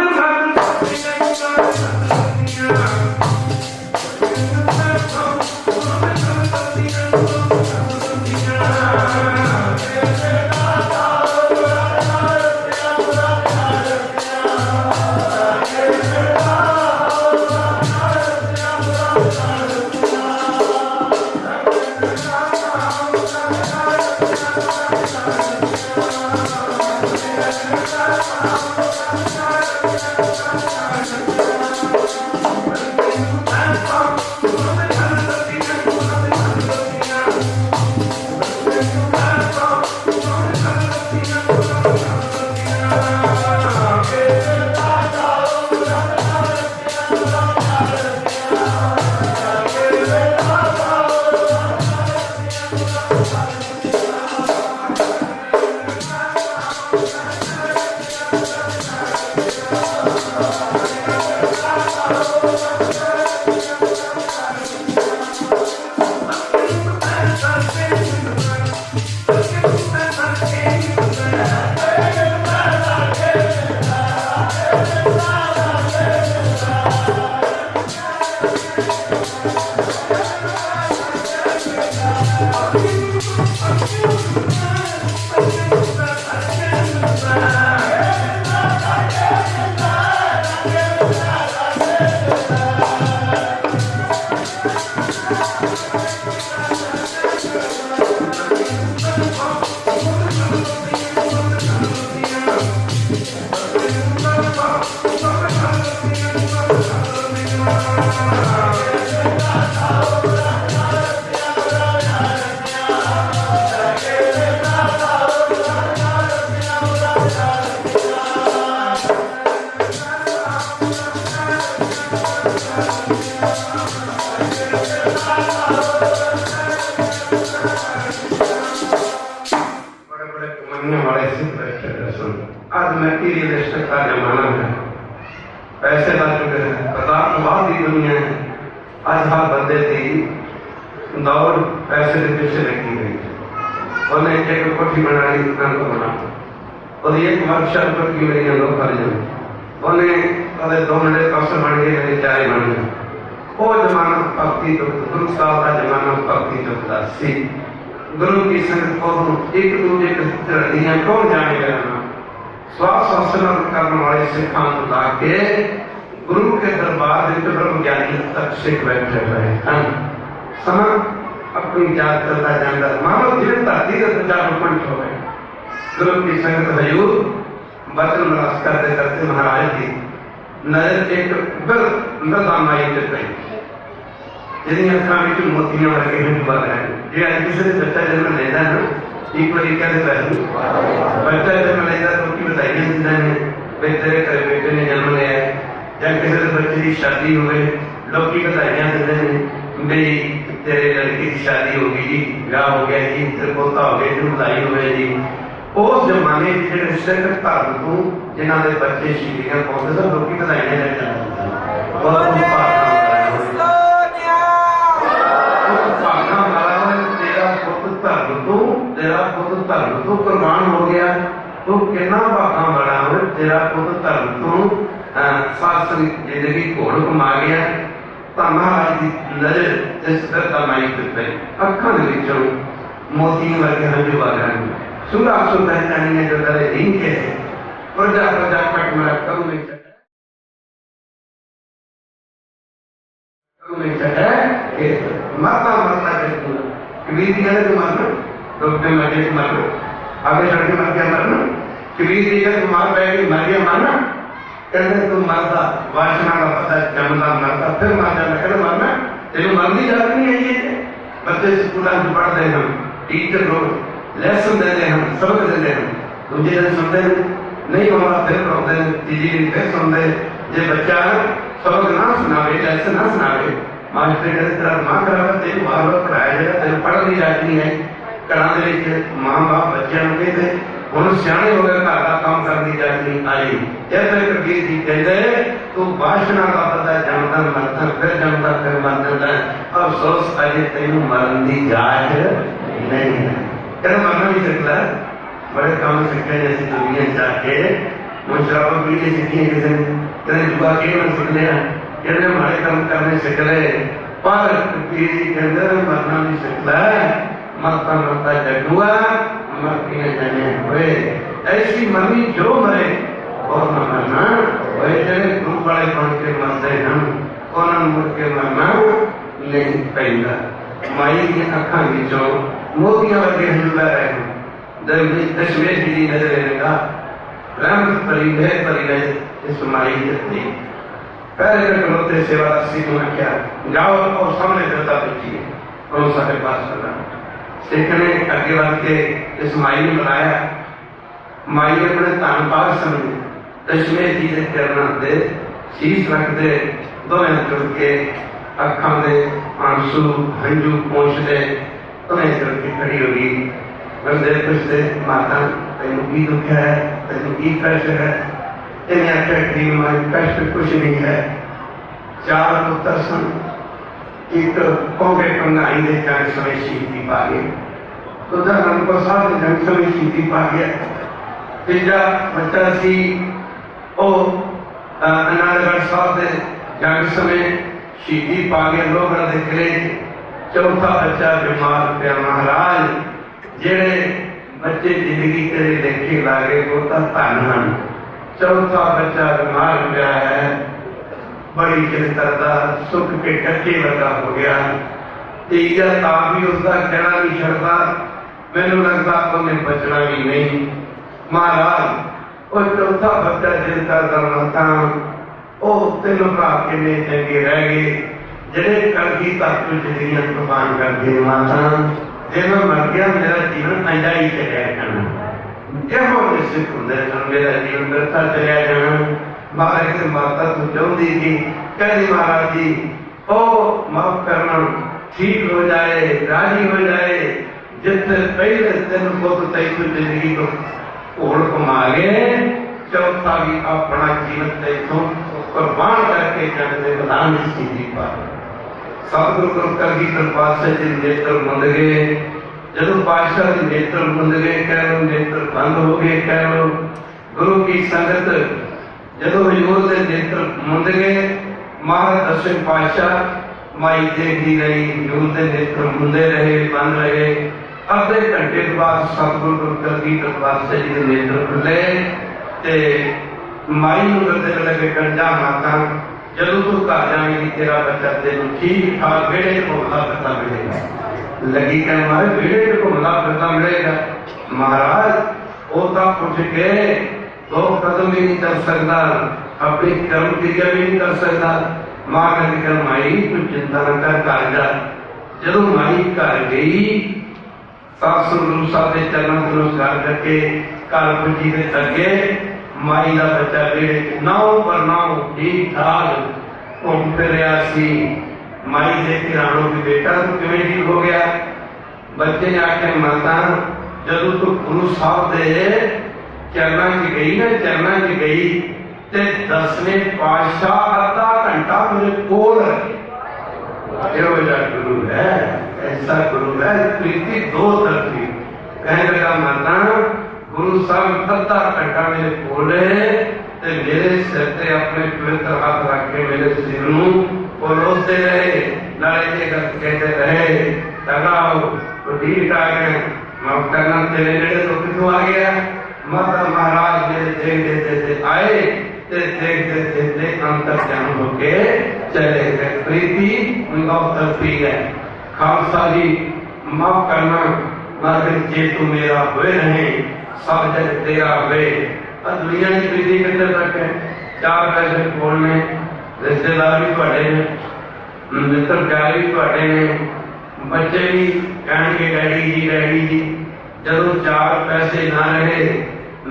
बड़े बड़े कमाने वाले सिर्फ बैठे रहे सुन। आज मटीरियलिस्ट का जमाना है, पैसे ला चुके हैं, पदार्थवाद की दुनिया है। आज हर बंदे की दौड़ पैसे के पीछे लगी गई। उन्हें एक कोठी बनाई बना और एक वर्कशॉप पर की मेरी लोग कर जाए उन्हें अरे 2 मिनट कसर बन गए, मेरे चाय बन गए। वो जमाना भक्ति तो गुरु साहब का जमाना भक्ति तो सी गुरु की संगत को एक दूसरे के कौन जानेगा ना। श्वास करने वाले सिखा ला के गुरु के दरबार ब्रह्म ज्ञानी तक सिख बैठे हुए हैं। समय अपनी जात करता जाता मानव जीवन धरती के 50 पंच हो गए। गुरु की संगत हजूर बचन मरास करते करते महाराज जी नजर एक मृदा माई पे पई जिन्हें अखा में मोतियां वर्गे हैं बात है जे आज किसी ने बच्चा जन्म लेता है ना एक बार क्या देता है बच्चा जन्म लेता तो की बताइए जिंदा ने तेरे घर बेटे ने जन्म लिया है या किसी ने बच्चे की शादी हो गई लोग की बताइए देते हैं मेरी तेरे लड़की की शादी होगी जी, ब्याह हो गया जी, तेरे पोता हो गया जी, बधाई हो गई जी। उस जमाने के जो सिख धर्म को जिन्हों के बच्चे शहीदियां पाते सब लोग बधाइयां दे तेरा पुत धर्म तो कुर्बान हो गया तो कितना भागा बड़ा हो तेरा पुत धर्म तो शास्त्री जिंदगी घोड़ घुमा गया। महाराज की नजर जिस तरह माई पे अखा मोतियों वर्गे हंजू आ गए। सुना सुनता है जो करे इनके प्रजा प्रजा कट में कब नहीं चढ़ा मरता मरता कबीर जी कहते मरना रोकने मर गए मरना आगे चढ़ के मर गया मरना। कबीर जी कहते मार बैठ मर गया मरना कहते तुम मरता वासना का पता जमता मरता फिर मर जाना कहते मरना तेरे मरनी जाती नहीं है। ये बच्चे स्कूल पढ़ते हम टीचर लोग लेसन देते हम सबक देते हम दूसरे दिन सुनते नहीं होगा फिर पढ़ते तीसरी दिन फिर सुनते जो बच्चा सबक ना सुनावे लेसन ना सुनावे मास्टर कहते तेरा दिमाग खराब है तेरे बार बार पढ़ाया जाएगा तेरे पढ़ नहीं जाती है। घरों के मां बाप बच्चों को कहते हम सियाने हो गए घर का काम करनी जाती आई जैसे कबीर जी कहते तू वासना का पता जमता मरता फिर जमता फिर मर जाता अफसोस अजे तेन मरन की जांच नहीं है। कहते मरना भी सकता है बड़े काम सीखे जैसे दुनिया जाके हम शराबा पी के सीखी किसी ने कहते जुआ खेलना सीख लिया कहते हमारे काम करने सीख रहे पर कबीर जी कहते मरना भी सकता है मरता मरता जगुआ मरती जाने हुए ऐसी मरनी जो मरे और न मरना वही जगह ग्रुप वाले बन के मरते हम और मुड़ के मरना नहीं पैदा। माई की अखा जो मोतियां वर्गे हंजुला रहे दशमेश जी नजर लगा रहमत परी है इस माई जती पहले कलोते सेवा दस्ती को क्या जाओ और सामने देता देखिए और सारे पास चला सिख ने अगे बढ़ के इस माई ने बुलाया। माई ने अपने धन पाग समझे दशमेश जी के चरणों से शीश रखते दोवें जुड़ के अखा दे आंसू हंजू पहुंचते दोवें जुड़ के खड़ी हो गई। बंदे पुछते माता तेन की दुख है तेन की कष्ट है इन्हें आख्या कि माई कष्ट कुछ नहीं है। 4 पुत्र सन एक कौवे कंगाई ने जंग समय शहीदी पा गए तो धर्म प्रसाद जंग समय शहीदी पा गया। तीजा बच्चा सी अनारगढ़ साहब के जंग समय शहीदी पा गया लोग देख रहे। चौथा बच्चा बीमार पिया महाराज जेड़े बच्चे जिंदगी तेरे लेखे ला गए वो तो धन हैं। चौथा बच्चा बीमार पिया है बड़ी चिंता सुख के टके लगा हो गया। तीजा ता भी उसका कहना नहीं छड़ता मैनू लगता उन्हें बचना भी नहीं। महाराज और चौथा बच्चा जिनका दरमता वो 3 भरा किन्ने चंगे रह गए जेडे कलगी तक जिंदगियां कुर्बान कर गए। माता जे मैं मर गया मेरा जीवन अंजा ही चलिया जाना एहो सिख होंगे मेरा जीवन व्यर्था चलिया जाना। महाराज के माता तू चाहती थी कहती महाराज जी ओ माफ करना ठीक हो जाए राजी हो जाए जिथे पहले 3 पुत तैनू जिंदगी को घोड़ घुमा गए, चौथा भी अपना जीवन तैथों कुर्बान करके चढ़ते बदान सीधी पा। सतगुरु गुरु कलगीधर पातशाह जी नेत्र मुंद गए। जदों पातशाह जी नेत्र मुंद गए, कह लो नेत्र बंद हो गए, कह लो गुरु की संगत जदों हजूर के नेत्र मुंद गए, महाराज दसवें पातशाह माई देखती रही, हजूर के नेत्र मुंदे रहे, बंद रहे। अद्धे घंटे बाद सतगुरु गुरु कलगीधर पातशाह जी के नेत्र खुले ते माई नूं दसण लगे, कंजा माता जदों तू घर जाएगी तेरा बच्चा तेन ठीक ठाक बेड़े घूमता फिरता मिलेगा। लगी कह महाराज बेड़े घूमता फिरता मिलेगा। महाराज वो तो उठ के 2 कदम भी नहीं कर सकता, अपनी कर्म क्रिया भी नहीं कर सकता। मां कहती कर माई तू चिंता न कर, घर जा। जदों माई घर गई, सासू गुरु साहब के चरणों से नमस्कार करके घर पुजी के अगे माई का बच्चा बेड़े 9 पर 9 ठीक ठाक घूम फिर रहा सी। माई देख के राणो की बेटा तू किवें ठीक हो गया? बच्चे ने आखे माता जदों तू गुरु साहब दे चरणों च गई ना, चरणों च गई ते 10वें पातशाह आधा घंटा मेरे कोल गुरु है, ऐसा गुरु है। प्रीति 2 तरफी कहने लगा माता गुरु साहब आधा घंटा मेरे कोले ते मेरे सिर ते अपने पवित्र हाथ रख के मेरे सिर नूं परोसते रहे, नाले ये कहते रहे लगाओ तो ठीक आ गए, माफ करना तेरे नेड़े तो कितों आ गया। माता महाराज मेरे देखते देखते आए ते देखते देखते अंतर ज्ञान होके चले गए। प्रीति उनका तरफी है। खालसा जी माफ करना, मगर जे तू मेरा हुए रहे सब जग तेरा हुए। दुनिया की प्रीति कितने तक है? 4 पैसे बोलने, रिश्तेदार भी तुहाडे ने, मित्र प्यारे भी तुहाडे ने, बच्चे भी कहेंगे डैडी जी। जदों 4 पैसे ना रहे,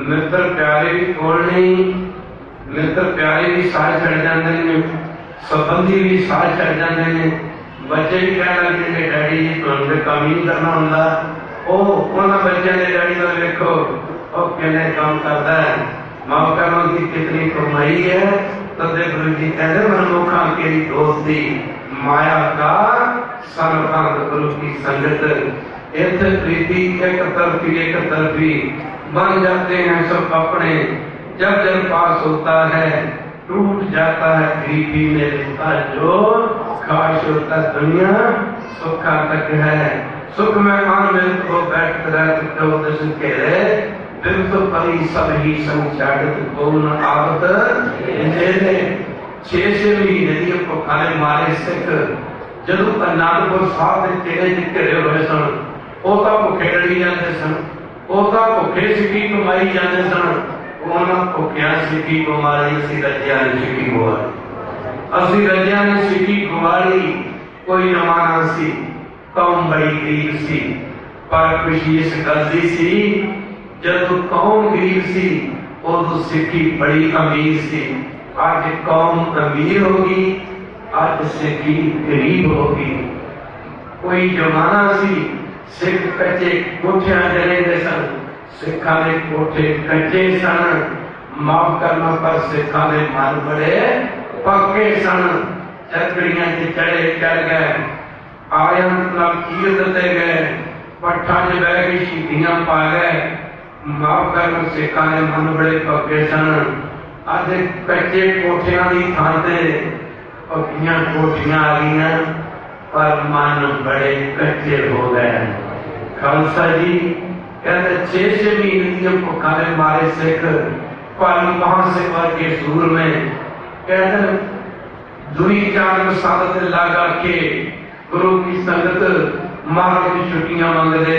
मित्र प्यारे भी कोल नहीं, मित्र प्यारे भी साथ छड़ जाते हैं, संबंधी भी साथ छड़ जाते हैं। बच्चे भी कह लगते हैं डैडी जी तुहानू काम ही नहीं करना हुंदा। उन्होंने बच्चों के डैडी को देखो कितने काम करता है, माँ कहना की कितनी कमाई है। तो गुरु जी कहते मनमुखा की दोस्ती माया का सर्वांग गुरु की संगत। इतने प्रीति एक तरफी बन जाते हैं सब अपने। जब जब पास होता है टूट जाता है गरीबी में रिश्ता, जो खास होता दुनिया सुखा तक है। सुख में आनंद को बैठ कर फिर तो परी सब ही संचालित कौन आवत जेने 6 से भी नदियों को खाने मारे सिख। जदों अनंदपुर साहब के चेले घिरे हुए सन, ओता भुखे लड़ी जाते सन, ओता भुखे सिक्की कमाई जाते सन। उन्होंने भुखिया सिक्की कमाई, असी रजिया ने सिक्की गवाली, असी रजिया ने सिक्की गवाली। कोई जमाना सी कौम बड़ी गरीब सी, पर खुशी इस गल दी सी जब कौम गरीब सी उदों सिक्खी बड़ी अमीर सी। आज कौम अमीर होगी, आज सिक्खी गरीब होगी। कोई जमाना सी सिख कच्चे कोठियां जलेंदे सन, सिखा के कोठे कच्चे सन। माफ करना पर सिखा के मन बड़े पक्के सन। चकड़ियां चढ़े चढ़ गए, आयन चीर दिते गए, पट्ठा च बह के शहीदियां पा गए। माफ करना सिखा के मन बड़े पक्के सन। अज कच्चे कोठियां की थां ते पक्कियां कोठियां आ गई, पर मन बड़े कच्चे हो गए। खालसा जी कहते 6 महीने भुखा के मारे सिख पाली महा सेवा के सूर में कहते दुई चार सादत लगा के गुरु की संगत महाराज की छुट्टियां मंगते।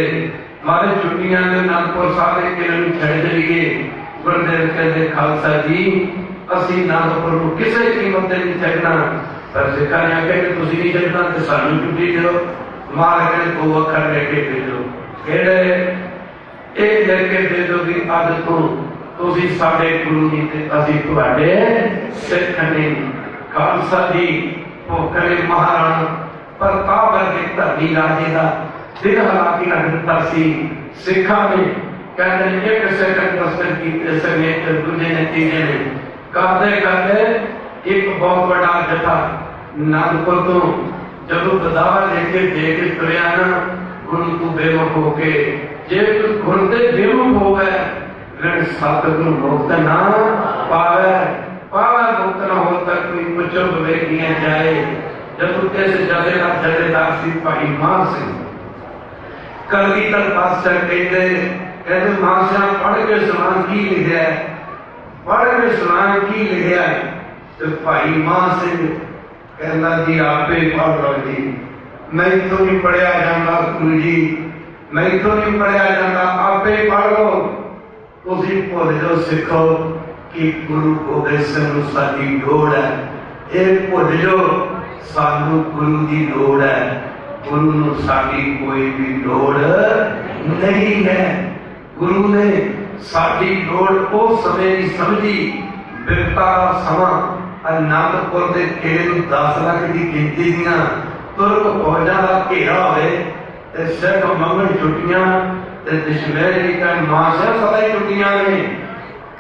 महाराज छुट्टियां अनंदपुर साहब के छड़ चलीए। गुरुदेव कहते खालसा जी असी अनंदपुर को किसी कीमत नहीं छड़ना, पर सिखा ने आख्या कि तुसीं नहीं छड़ना तो सानू छुट्टी दो। महाराज कहते 2 अखर लेके भेजो, केड़े एक लेके दे दो कि अज तो तुसीं साडे गुरु जी ते असीं तुहाडे सिख नहीं। खालसा जी भोकरे महाराणा प्रताप के धरती राजे का दिल हिला के रख दिता सी सिखा ने। कहते एक सेकंड दस्तक की सके दूजे ने तीजे ने करते करते एक बहुत बड़ा जथा नानपुर तो जब बदावा लेके देख तुरया ना गुरु तू बेमुख हो के जे तू घुरते बेमुख हो गए फिर सतगुरु मुक्त ना पावे पावे मुक्त ना हो तक कोई पुचुप वेखिया जाए। जब इस जले का जलेदार सी भाई मान सिंह कलगीधर पातशाह कहते मानसिया पढ़ के सुना की लिखा है पढ़ के सुना की लिखा है। तो भाई मान सिंह कहना जी आपे पढ़ लो जी मैं इथों नहीं पढ़िया जाता गुरु जी मैं इथों नहीं पढ़िया जाता आपे पढ़ लो। तुसी भुल जाओ सिखो कि गुरु गोबिंद सिंह साडी लोड़ है ये भुल जाओ सानू गुरु की लोड़ है गुरु नूं साडी कोई भी लोड़ नहीं है। गुरु ने साडी लोड़ उस समय की समझी बिरता का समा आनंदपुर के किले 10 लाख की गिनती दियां तुर्क फौजा का घेरा होवे ते सिख मंगण छुट्टियां ते दशमेरे का मासिया सदा ही छुट्टियां ने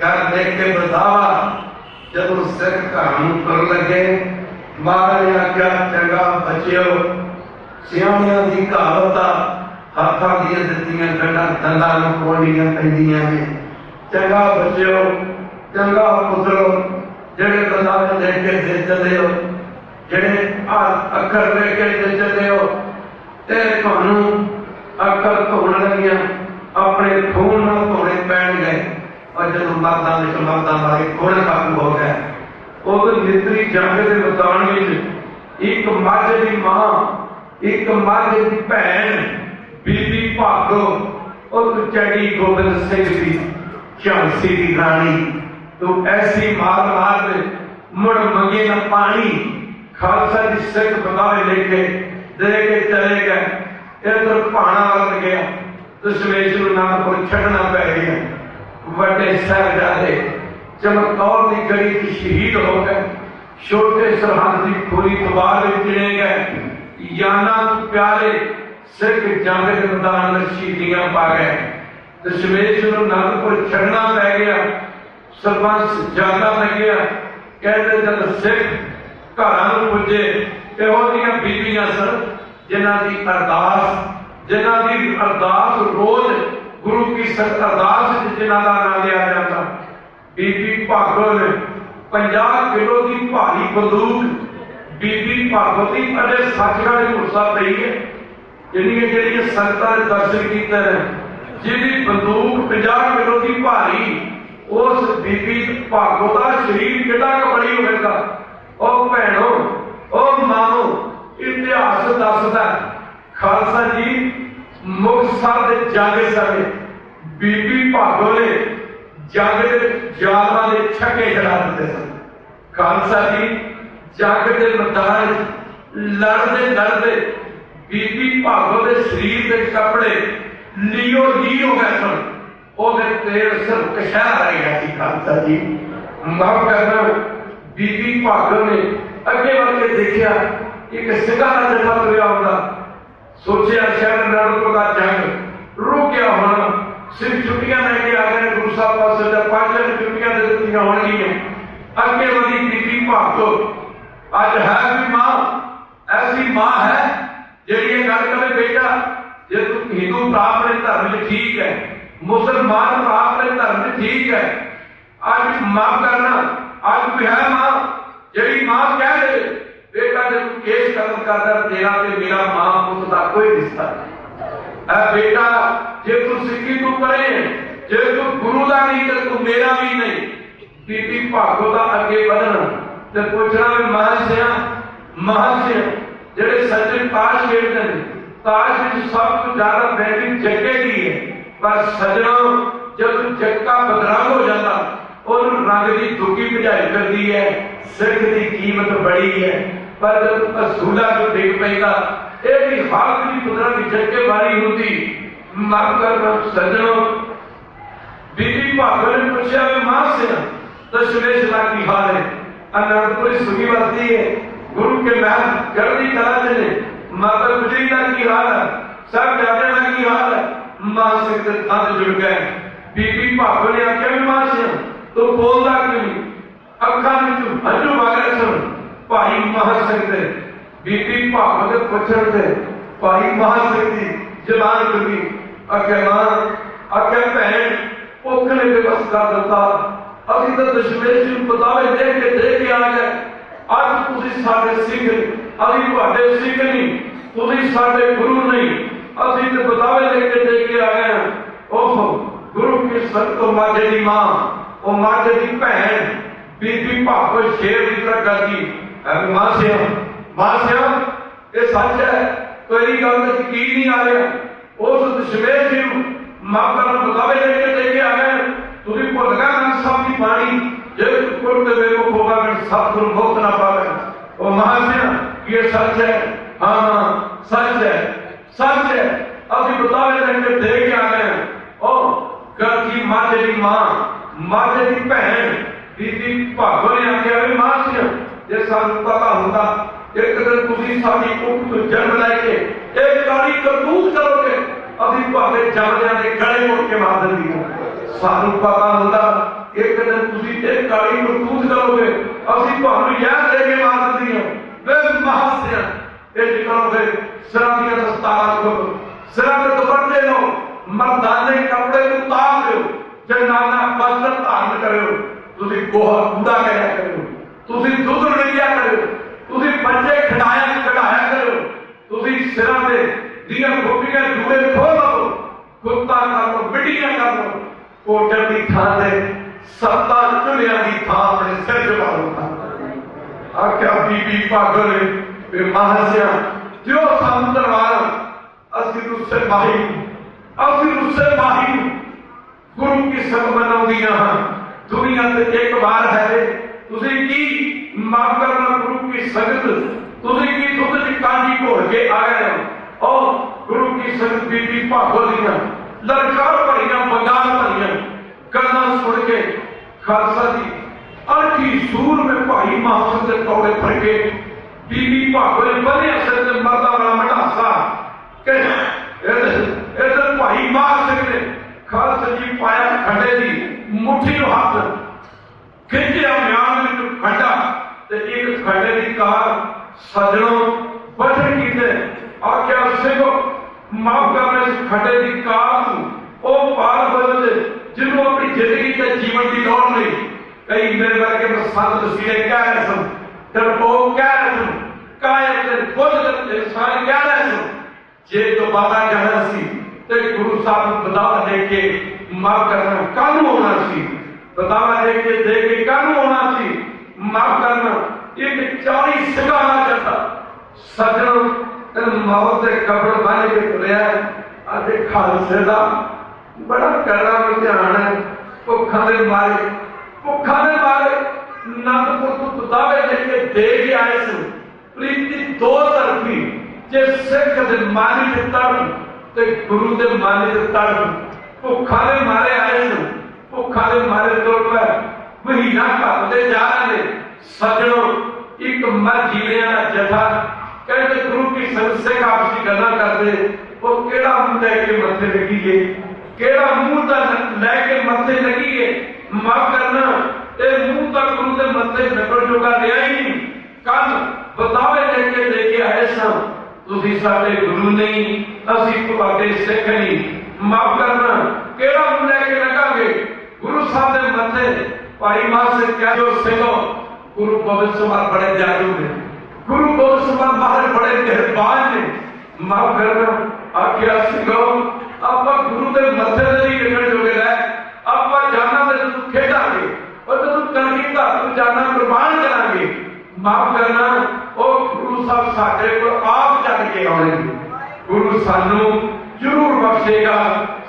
कर देख के बतावा। जब सिख घर नूं तुर लगे महाराज ने आख्या चंगा बच्चियो सियाणियां दी कहावत हाथां दी दित्तियां गंढां दंदां नूं कोड़ियां पैंदियां ने। चंगा बच्चियो चंगा पुत्रो जेड़े बंदावे देख के दे चले हो जेड़े अखर देख के दे चले हो ते तुहानूं अखर धोण लगियां अपने खून नाल धोने पैण गए और जब मर्दां विच मर्दां वाले गुण काबू हो गए उस मिस्त्री जंग के मैदान विच एक माझ की मां एक माझ की भैन बीबी भागो उस चढ़ी गोबिंद सिंह की झांसी की रानी तो ऐसी मार मार दे मुड़ मंगे न पानी खालसा जी सिख बगावे लेके दे के चले गए। इधर भाणा वल गया दशमेश नूं नानकपुर छड्डना पै गया। वड्डे साहिबजादे चमकौर की गढ़ी च शहीद हो गए। छोटे सरहद की खुली तलवार में चिणे गए। याना प्यारे सिख जंग के मैदान में शहीदियां पा गए। दशमेश नूं नानकपुर छड्डना पै गया। सरपंच ज्यादा लग्या कहते जब सिख घर पुजे इहो जिहियां बीबियां सन जिन्हां दी अरदास रोज गुरु की अरदास जिन्हां दा नाम लिया जाता। बीबी भागो ने 50 किलो की भारी बंदूक बीबी भागो की अजे सचखंड घुसा पई है जिहड़ियां संगतां ने दर्शन कीते ने जिहदी बंदूक 50 किलो की भारी उस बीबी भागो का शरीर कितना बड़ी होगा। और भैनों और मानो इतिहास दसदा खालसा जी मुक्तसर के जंग समय बीबी भागो ने जंग के जालमां दे छक्के चढ़ा दिते सन। खालसा जी जंग के मैदान लड़ते लड़ते बीबी भागो के शरीर के कपड़े लियो ली हो गए सन। तेल सिर्फ कशहरा रह गया थी। खालसा जी माफ करना बीबी भागो ने अगे बढ़ के देखा एक सिखा का जथा तुरया होता सोचा शायद नानकपुर का जंग रुक गया होना। सिर्फ छुट्टियां लेके आ गए गुरु साहब पास 5 दिन छुट्टियां दे दित्तियां होणगियां। अगे बढ़ी बीबी भागो अज है भी मां ऐसी मां है जिहड़ी गल करे बेटा जे तू हिंदू भरा अपने धर्म में ठीक है मुसलमान भरा अपने धर्म में ठीक है। अज माफ करना अज कोई है मां जिहड़ी मां कह दे बेटा जब तू केस कतल करदा तेरा ते मेरा मां पुत का कोई रिश्ता नहीं। बेटा जे तू सिक्खी तू करे जे तू गुरु का नहीं तो तू मेरा भी नहीं। बीबी भागो का अगे बढ़ना ते पूछना महर्षियां जेडे सज्जन ताश खेलते हैं ताश में सब तो ज्यादा बैटिंग जग्गे की है पर सज्जनों जब जग्गा बदनाम हो जाता और रंग की दुखी बुझाई करती है सिख की कीमत बड़ी है पर जब असूला जो डिग पैदा ये भी हालत की कुदरत की जग्गे बारी होती माफ करना सज्जनों। बीबी भागो ने पूछा मां से दशमेश ला की हाल है आनंदपुर सुखी बसती है गुरु के महल गर्दी कला ने माता गुजरी का की हाल है साहबजादे का की हाल है? मां सिंह के दंद जुड़ गए। बीबी भागो ने आख्या भी मां सिंह तू बोलता क्यों नहीं? अखा हजू वग सुन। भाई महा सिंह ने बीबी भागो के पुछण से भाई महा सिंह की जबान खुली। आख्या मां, आख्या भैन भुख ने बेबस कर दिता। अभी तो दशमेश जी बतावे दे के आ गए। अज तुसीं साडे सिख, अभी तुहाडे सिख नहीं, तुसीं साडे गुरु नहीं, अभी तो बतावे दे के आ गए। ओह गुरु की संतो माजे दी मां, ओ माजे दी भैन बीबी भागो शेर की तरह कर दी। मां सिया ये सच है, कोई गल में यकीन नहीं आ रहा। उस दशमेश जी मां का बतावे दे के आ गए। तुसीं भुल गए नंद साहब की बाणी, जे कुल ते बेवकूफ होगा सतगुरु मुक्त ना पावे। ओ महासिया ये सच है? हाँ सच है, सच है। अभी बतावे दे के आ गए। ओ गल की माजे दी मां, माजे दी भैन बीबी भागो ने आख्या भी महासिया जे सानू पता होंदा एक दिन तुसीं साडी कुख तो जन्म लैके एक काली करतूत करोगे, अभी तुहाडे जमदियां दे गले मुड़ के मार दिंदी। सानू पता होंदा एक दिन तुसीं एक काली करतूत करोगे, अभी तुहानू यह दे के मार दिंदी। वे महासिया ये करोगे सिरां दी दस्तार खोलो, सिरां दे दुपट्टे लो, मर्दाने कपड़े उतार दो, जनाना वस्त्र धारण करो, तुसीं गोहा कूड़ा कराया करो, तुसीं दुध लिया करो, तुसीं बच्चे खिडाया करो, तुसीं सिरां दे दियां गोपियां जूड़े खोल लो, कुत्ता कर लो, बिटियां कर लो, कोटर की थां ते सत्ता चुलियां की थां अपने सिर च मारो। आख्या बीबी भागो ने महासिया जो सानू दरबार असीं रुस्से माही, असीं रुस्से माही गुरु की संग मनाउंदियां हां। दुनिया ते एक बार है, तुसीं की माफ करना गुरु की संगत, तुसीं की दुध च कांजी घोल के आ गए हो। और गुरु की संगत बीबी भागो दियां ललकार भरियां बंगाल भरियां गल्लां सुन के खालसा जी अरखी सूर में भाई महासिंह के तौड़े फड़ के बीबी भागो ने बने असर से मरदा वाला मटासा के इधर भाई महासिंह ने खालसा जी पाया खंडे दी मुट्ठी हाथ खिंचिया म्यान में खंडा ते एक खंडे की कार सजनों बचन कीते। आख्या सिखो माफ करना इस खंडे की कार ओ पार हो जिन्हों अपनी जिंदगी के जीवन की दौड़ नहीं। कई मेरे वर्गे में संत दसीले कह रहे सन, डरपोक कह रहे सन, कायरत खुद इंसान कह रहे सन, जे दोबारा जाना सी ते गुरु साहब बदावा दे के माफ करना कल होना सी, बदावा दे के कल होना सी, माफ करना एक 40 सिगारा जैसा सजनों मौत के कब्र बन के तुरया अते खालसे दा बड़ा करड़ा इम्तिहान है। भुखा दे मारे नंदपुर दावे लेके दे के आए सन प्रीति दो तरफी, जे सिख दे मानी च तड़न ते गुरु दे मानी च तड़न। भुखा दे मारे आए सन, भुखा दे मारे तुर पे महीना घटते जा रहे। सजनों एक मजीलियां का जथा कहते गुरु की संगत से आपसी गल्लां करते, वो केड़ा मुंह लैके मथे लगी है, केड़ा मुंह लैके मथे लगी है। माफ करना ये मुंह तक गुरु के मथे नकल जोगा लिया ही नहीं। कल बतावे लेके आए सन, तुसीं साडे गुरु नहीं, असीं तुहाडे सिख नहीं। माफ करना केड़ा मुंह लैके लगांगे गुरु साहब दे मथे। भाई मां से क्या जो सिखो गुरु गोबिंद सिंह बड़े दयालु ने, गुरु गोबिंद सिंह महाराज बड़े मेहरबान ने। माफ करना आख्या सिखो आप गुरु के मथे नहीं लिखण जोगे रह, आप जाना तो खेडांगे और तुम कलगी धातु जाना कुर्बान करांगे। माफ करना ओ गुरु साहब साडे को आप चल के आउणगे, गुरु सानू जरूर बख्शेगा,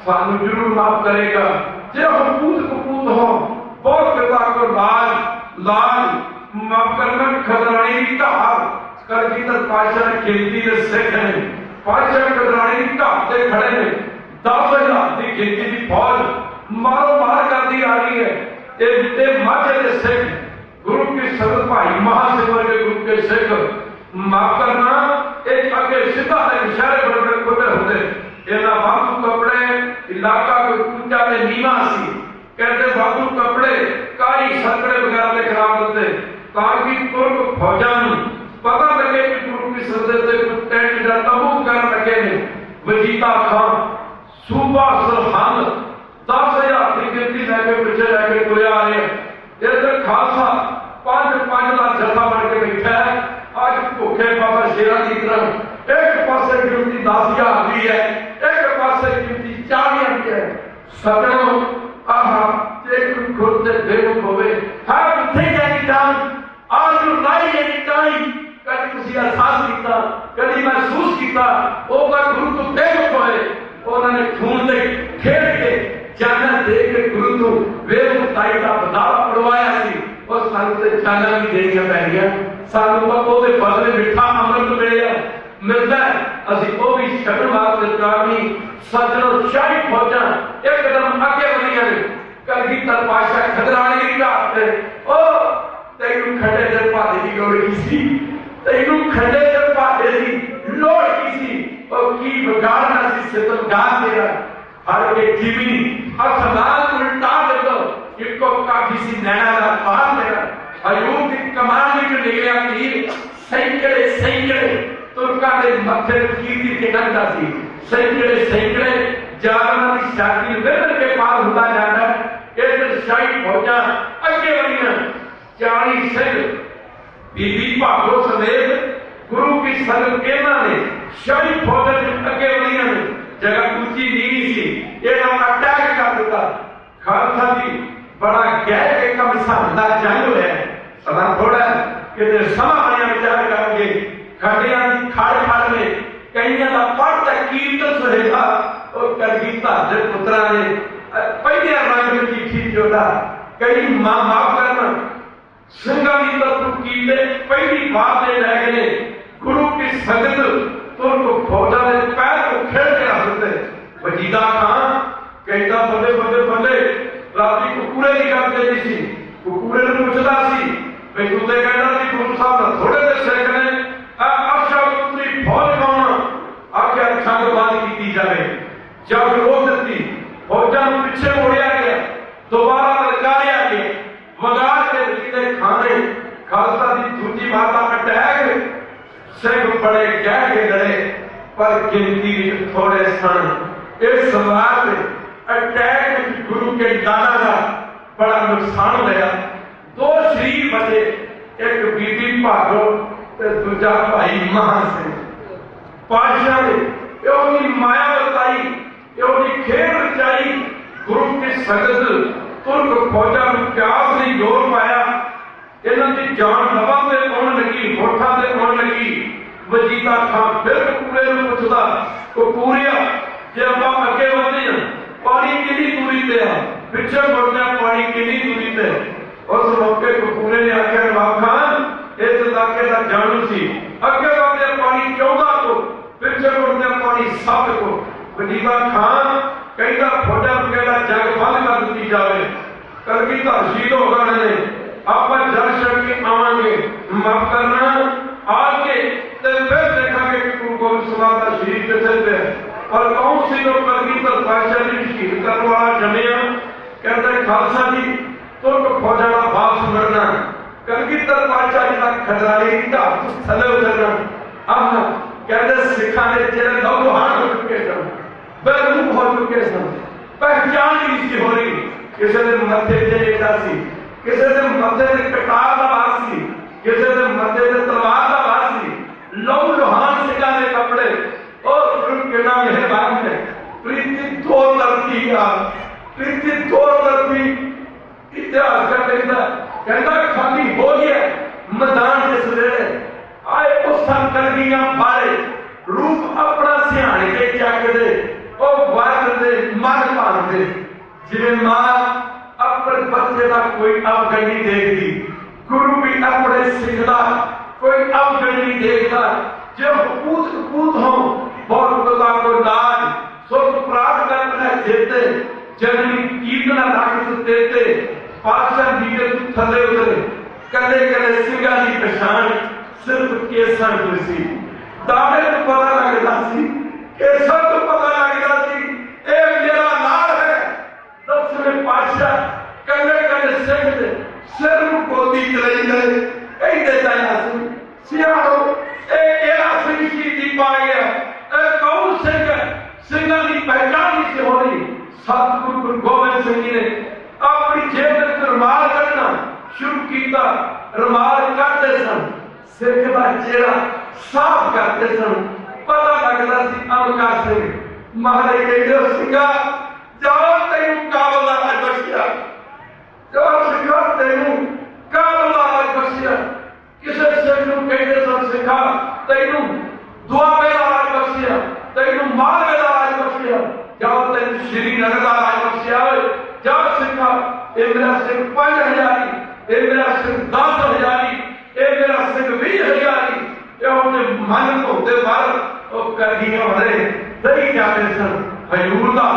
सानू जरूर माफ करेगा। जे हम पूत कपूत हो बहुत कृपा को लाज माफ करना खदरानी की ढाल करगी तो पातशाह ने गिनती के सिख ने, पातशाह खदरानी की ढाल से खड़े ने, 10,000 की गिनती की फौज मारो मार करती आ रही है। ये माझे के सिख गुरु की संगत भाई महासिंह वर्गे गुरु के सिख माफ करना एक अगे सीधा इशारे बड़े खुदे होते इन्हें वाधू कपड़े इलाका कोई ऊंचा ते नीवा सी कहते वाधू कपड़े काई सकड़े वगैरह के खराब होते ताकि तुर्क फौजा पता लगे कि गुरु की सदर से कुछ टेंट या तंबू वगैरह लगे ने वजीदा खान सूबा सरहंद 10,000 की गिनती लेके पीछे लेके तुरे आ रहे हैं इधर खालसा 5 लाख जथा बन के बैठा है आज भूखे बाबा शेरा की तरह एक पासे गिनती 10,000 की है एक पासे गिनती 40 की है सदनों आह एक खुद से बेवकूफ होवे have to think any time are you lie any time कभी किसी एहसास किया कभी महसूस किया ओका गुरु तो बेवकूफ होए उन्होंने खून दे खेल के जाना दे के गुरु तो बेवकूफाई का बदावा पड़वाया सी और सानू ते जाना भी देनियां पै गया सानू ओदे बदले मिठा अमृत मिलदा है ਅਸੀਂ ਉਹ ਵੀ ਛੱਡਣ ਵਾਸਤੇ ਕਾਰਨੀ ਸੱਜਣੋ ਸ਼ਾਹੀ ਫੌਜਾਂ ਇੱਕਦਮ ਅੱਗੇ ਵਧੀਆਂ ਨੇ ਕਲਗੀਧਰ ਪਾਤਸ਼ਾਹ ਖਦਰਾਣੇ ਦੀ ਘਾਟ ਤੇ ਉਹ ਤੈਨੂੰ ਖੱਡੇ ਦੇ ਭਾਦੇ ਦੀ ਲੋੜ ਕੀ ਸੀ ਤੈਨੂੰ ਖੱਡੇ ਦੇ ਭਾਦੇ ਦੀ ਲੋੜ ਕੀ ਸੀ ਉਹ ਕੀ ਵਿਗਾੜਨਾ ਸੀ ਸਿਤਮਗਾਰ ਤੇਰਾ ਹਰ ਕੇ ਜੀਵੀ ਅਸਮਾਨ ਉਲਟਾ ਦੇ ਦੋ ਇੱਕੋ ਕਾਫੀ ਸੀ ਨੈਣਾ ਦਾ ਪਾਰ ਤੇਰਾ ਅਯੂਬ ਦੀ ਕਮਾਨ ਵਿੱਚ ਨਿਕਲਿਆ ਤੀਰ ਸੈਂਕੜੇ तुर्का के मथे कीर्ति के डंडा सी सैकड़े जालना की शादी वेदन के पार होता जाता है इधर शाही फौजा अगे बढ़िया 40 सिंह बीबी भागो समेत गुरु की संगत केना ने शाही फौजा के अगे बढ़िया ने जगह ऊंची नीवी सी ये नाम अटैक कर दिता खालसा जी बड़ा गहर के कम साधा जंग है सदा थोड़ा कि समा बनिया विचार करेंगे खड़िया की खाड़ में कईयां दा पढ़ता कीर्तन सुहेगा और कलगीधर दे पुत्रा ने पहले रंग में चिट्ठी जोड़ा कई माफ करना सिंगा की तरफ कीते पहली बात ले ले गए गुरु की संगत तुर्क फौजा ने पैर को खेल के रख देते वजीदा खान कहता बल्ले राती कुकूरे की गल कही सी कुकूरे ने पूछता सी भाई तू ते कहना सी गुरु साहब ने थोड़े दे सिख ने जब रोक दी फौजा पीछे मोड़िया गया दोबारा ललकारिया गया वगार के रीते खाने खालसा की दूसरी माता अटैक सिख बड़े कह के लड़े पर गिनती थोड़े सन इस सवाल अटैक गुरु के दाना का बड़ा नुकसान होया 2 शरीर बचे एक बीबी भागो ते दूजा भाई महा सिंह पातशाह ने माया बताई खेल रचाई गुरु की संगत तुर्क फौजा प्यास नहीं जोर पाया इन्हां दी जान लवा ते आउण लगी होठा ते आउण लगी वजीदा खान फिर कपूरे नूं पुछदा कपूरिया जे आपां अगे वधे पानी कितनी दूरी ते आ पिछे मुड़दे पानी कितनी दूरी ते उस मौके कपूरे ने आख्या नवाब खान इस इलाके का जानू सी अगे वधे पानी 14 को पिछे मुड़दे पानी 7 को वजीदा खान कहता फौजा कहता जंग बंद कर दी जाए कलगीधर शहीद हो गए ने आप जल छड़ के आवांगे माफ करना आके ते फिर देखेंगे कि गुरु गोबिंद सिंह का शहीद किथे पे और कौन सी लोग कलगीधर पातशाह जी शहीद करने वाला जमिया कहते खालसा जी तुर्क फौजा का वापस मुड़ना कलगीधर पातशाह जी का खजाने का थले उतरना आह कहते सिखा ने जेरे लौहान हो चुके सन बेरूप हो चुके सन पहचान नहीं सी हो रही किसी ने मथे ते लेटा सी किसी ने मथे ते कटार का वार सी किसी ने मथे ते तलवार का वार सी लौहान सिखा ने कपड़े और गुरु के नाम मेहरबान है प्रीति दो तरती का प्रीति दो तरती इतिहास का कहता खाली हो गया मैदान जिस वेले आए उस सन कलगियां बारे रूप अपना सियाने के चक दे ओ वर्ग दे मन भाग दे जिवें मां अपने बच्चे का कोई अवगण नहीं देखती गुरु भी अपने सिख का कोई अवगण नहीं देखता जब कपूत हो बहुत का कोई लाज सुख प्राप्त करना है जेते जननी कीर्तना राख देते पातशाह जी के थले उतरे कले कले सिंगा की पहचान सिर्फ केसर कुर्सी दाने तो पता लगता सी, केसर तो पता लगता सी, ये मेरा लाल है। 10वें पातशाह कन्ने कन्ने सिंह दे सिर नूं गोदी च लैंदे कहंदे ताया सिंह सियाणो ये केड़ा सिंह शहीदी पा गया, ये कौन सिंह है? सिंघां दी पहचान नहीं सी हो रही। सतगुरु गुरु गोबिंद सिंह जी ने अपनी जेब विच रुमाल कढ़ना शुरू किया। रुमाल कढ़ते सन, सिख का चेहरा साफ करते सन, पता लगता सी अमका सिंह। महाराज कहते सिंघा जाओ तेनू काबल दा राज बख्शिया, जाओ सिंघा तेनू काबल दा राज बख्शिया। किसी सिख नूं कहते सन सिंघा तेनू दुआबे दा राज बख्शिया, तेनू मालवे दा राज बख्शिया, जाओ तेनू श्रीनगर दा राज बख्शिया। जाओ सिंघा ये मेरा सिंह 5000, ये मेरा सिंह 10,000, ये मेरा सिंह 20,000। ये अपने मन धोते बाहर करगियां भरे दही जाते सन। हजूर का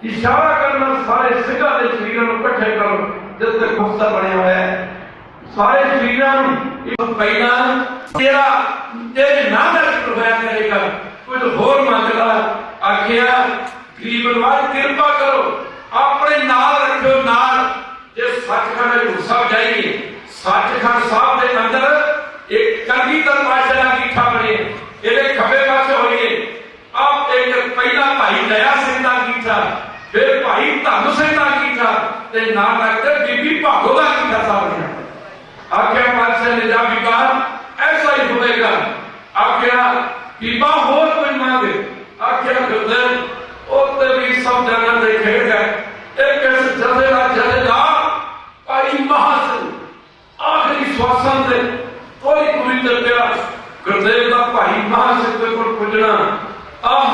इशारा करना सारे सिंघां के शरीरों को इकट्ठे करो जिस तक गुस्सा बने हुआ है। सारे शरीरों पहला तेरा तेरे नाम का होया करेगा, कुछ होर मंगला। आखिया गरीब नवाज कृपा करो अपने नाल रखो नाल। जे सचखंड हजूर साहब जाइए, सचखंड साहब के अंदर एक कलगीधर पातशाह का अंगीठा बने, ये खब्बे पासे होइए। आप एक पहला भाई दया सिंह का अंगीठा, फिर भाई धन सिंह का अंगीठा, ते नाम लगते बीबी भागो का अंगीठा सामने। आख्या पातशाह ने जा बीबा ऐसा ही होएगा। आख्या बीबा होर कोई मांगे, आख्या गुरदेव उत्ते भी सब जगह दे खेड़ गए। एक जथेदार जथेदार भाई महासिंह आखिरी श्वासन दे कोई पूरी तरह गुरदेव का भाई महासिंह के कोल पुजना। आह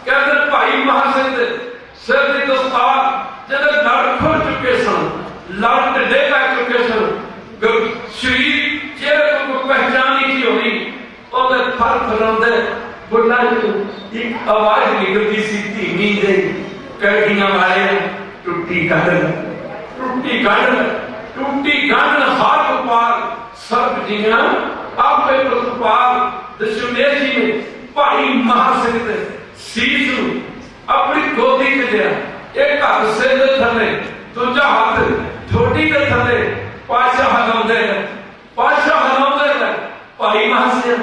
कहते भाई महासिंह दे सिर की दस्तार जिहदे लड़ खुल चुके सन, लड़ ढिले कर चुके सन, शरीर चेहरे को पहचान नहीं होनी, ਉਹਦੇ ਫਰ ਫਰਾਉਂਦੇ ਬੁੱਲਾਂ ਚੋਂ ਇੱਕ ਆਵਾਜ਼ ਨਿਕਲਦੀ ਸੀ ਧੀਮੀ ਜਿਹੀ, ਕੜੀਆਂ ਵਾਲੇ ਟੁੱਟੀ ਗੰਢ, ਟੁੱਟੀ ਗੰਢ, ਟੁੱਟੀ ਗੰਢ ਹਰ ਗੋਪਾਲ ਸਰਬ ਜੀਆਂ ਆਪੇ ਪ੍ਰਤਪਾਲ। ਦਸ਼ਮੇਸ਼ ਜੀ ਨੇ ਭਾਈ ਮਹਾ ਸਿੰਘ ਦੇ ਸੀਸ ਨੂੰ ਆਪਣੀ ਗੋਦੀ 'ਚ ਲਿਆ, ਇੱਕ ਹੱਥ ਸਿਰ ਦੇ ਥੱਲੇ, ਦੂਜਾ ਹੱਥ ਠੋਡੀ ਦੇ ਥੱਲੇ। ਪਾਤਸ਼ਾਹ ਹਲਾਉਂਦੇ ਨੇ, ਪਾਤਸ਼ਾਹ ਹਲਾਉਂਦੇ ਨੇ। ਭਾਈ ਮਹਾ ਸਿੰਘ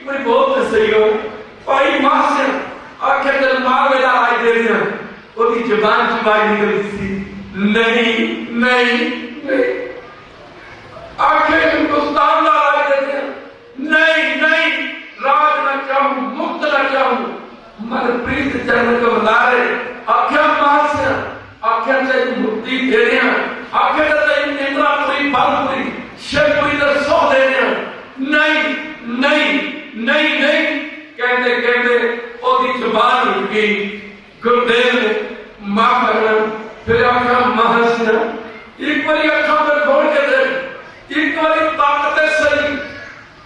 कोई बहुत सही हो, भाई महासिंह आखे जब मालवे का राज दे रहे हैं, उसकी जुबान चुबाई निकलती थी नहीं नहीं नहीं। आखे हिंदुस्तान का राज दे रहे हैं, नहीं नहीं राज न चाहूं, मुक्त न चाहूं, मन प्रीत चरण को बता रहे। आख्या महासिंह आख्या चाहे मुक्ति दे रहे हैं, आखे चाहे इंद्रापुरी फलपुरी शिवपुरी का सौ दे रहे हैं, नहीं नहीं नहीं नहीं कहते कहते ओदी जुबान रुक गई। गुरुदेव ने माफ करना, फिर आखा महासिंह एक बार अखा में खोल के दे, एक बार ताकत सही।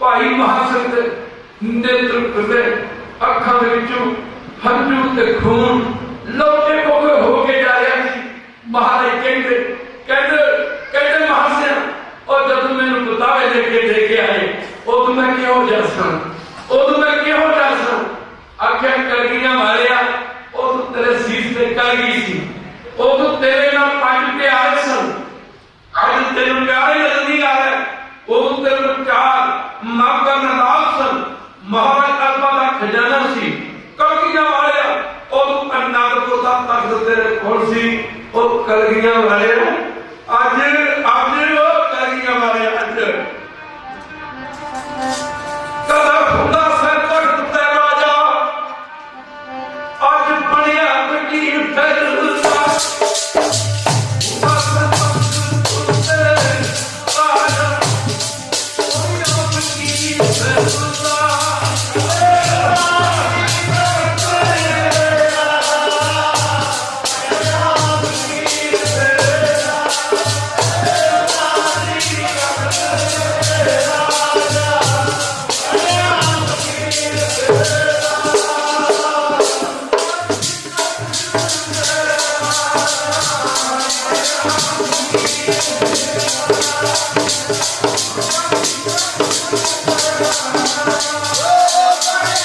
भाई महासिंह दे नेत्र खुले, अखा दे विचों हंझू ते खून लौटे पोगे होके जा रहा सी। महाराज कहते कहते कहते महासिंह और जब मैंने बतावे लेके आए उदों मैं क्यों जैसा, उदों मैं क्यों जैसा। आख्या कलगियां मारिया उदों तेरे सीस पे कलगी सी, उदों तेरे नाल 5 प्यारे सन, अज तेरे प्यारे नजर नहीं आ रहे। उदों तेरे 4 मां का नदाल सन, महाराज अल्लाह का खजाना सी। कलगियां मारिया उदों अनादपुर का तख्त तेरे कोल सी। ओ कलगियां मारिया अज अज वो कलगियां मारिया अज कदा खुदा सर तख्त ते राजा, अज बनिया वकील फैसला। खुदा सर तख्त ते राजा, बनिया वकील फैसला। Oh,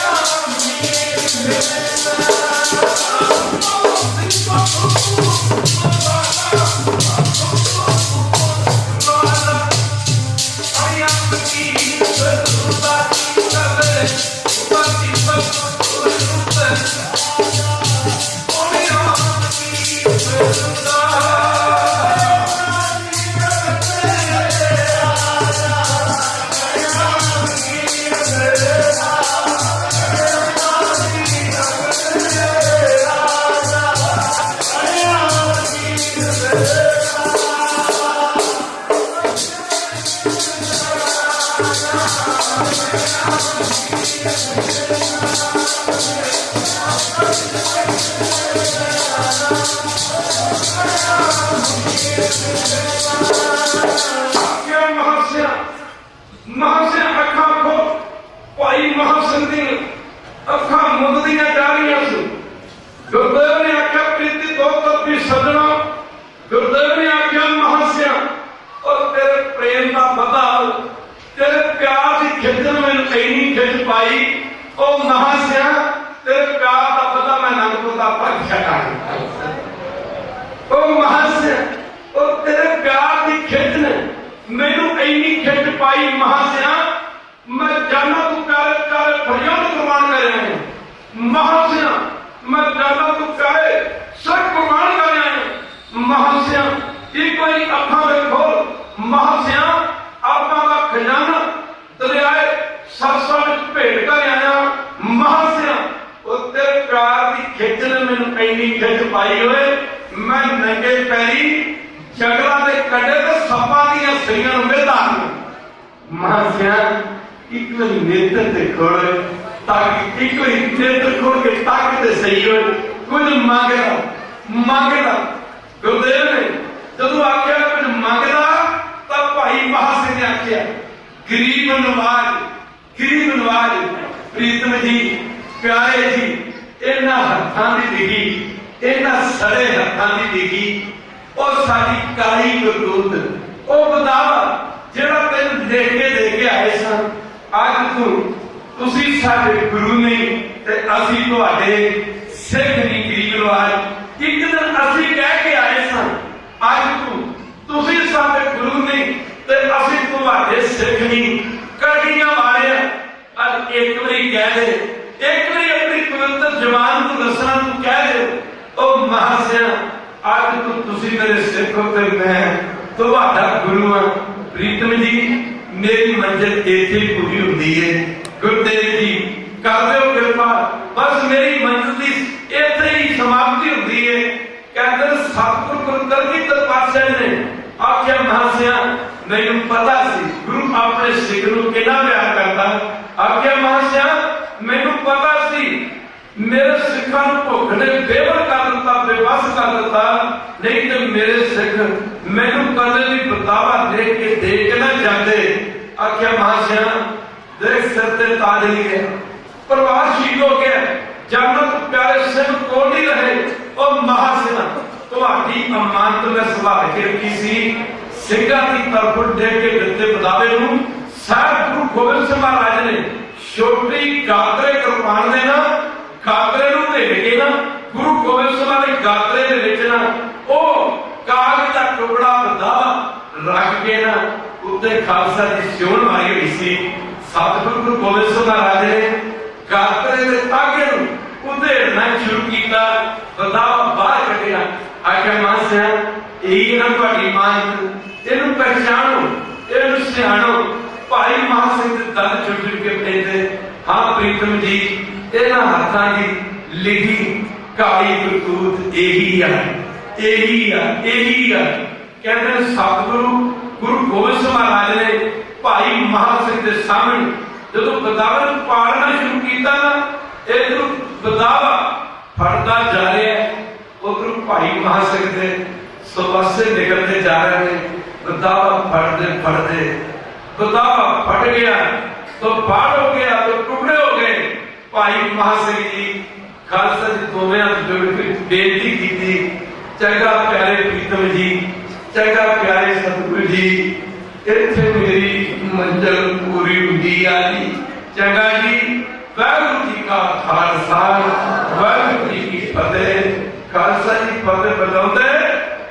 खालसा जी की फतेह। खालसा जी फतेह। बजाते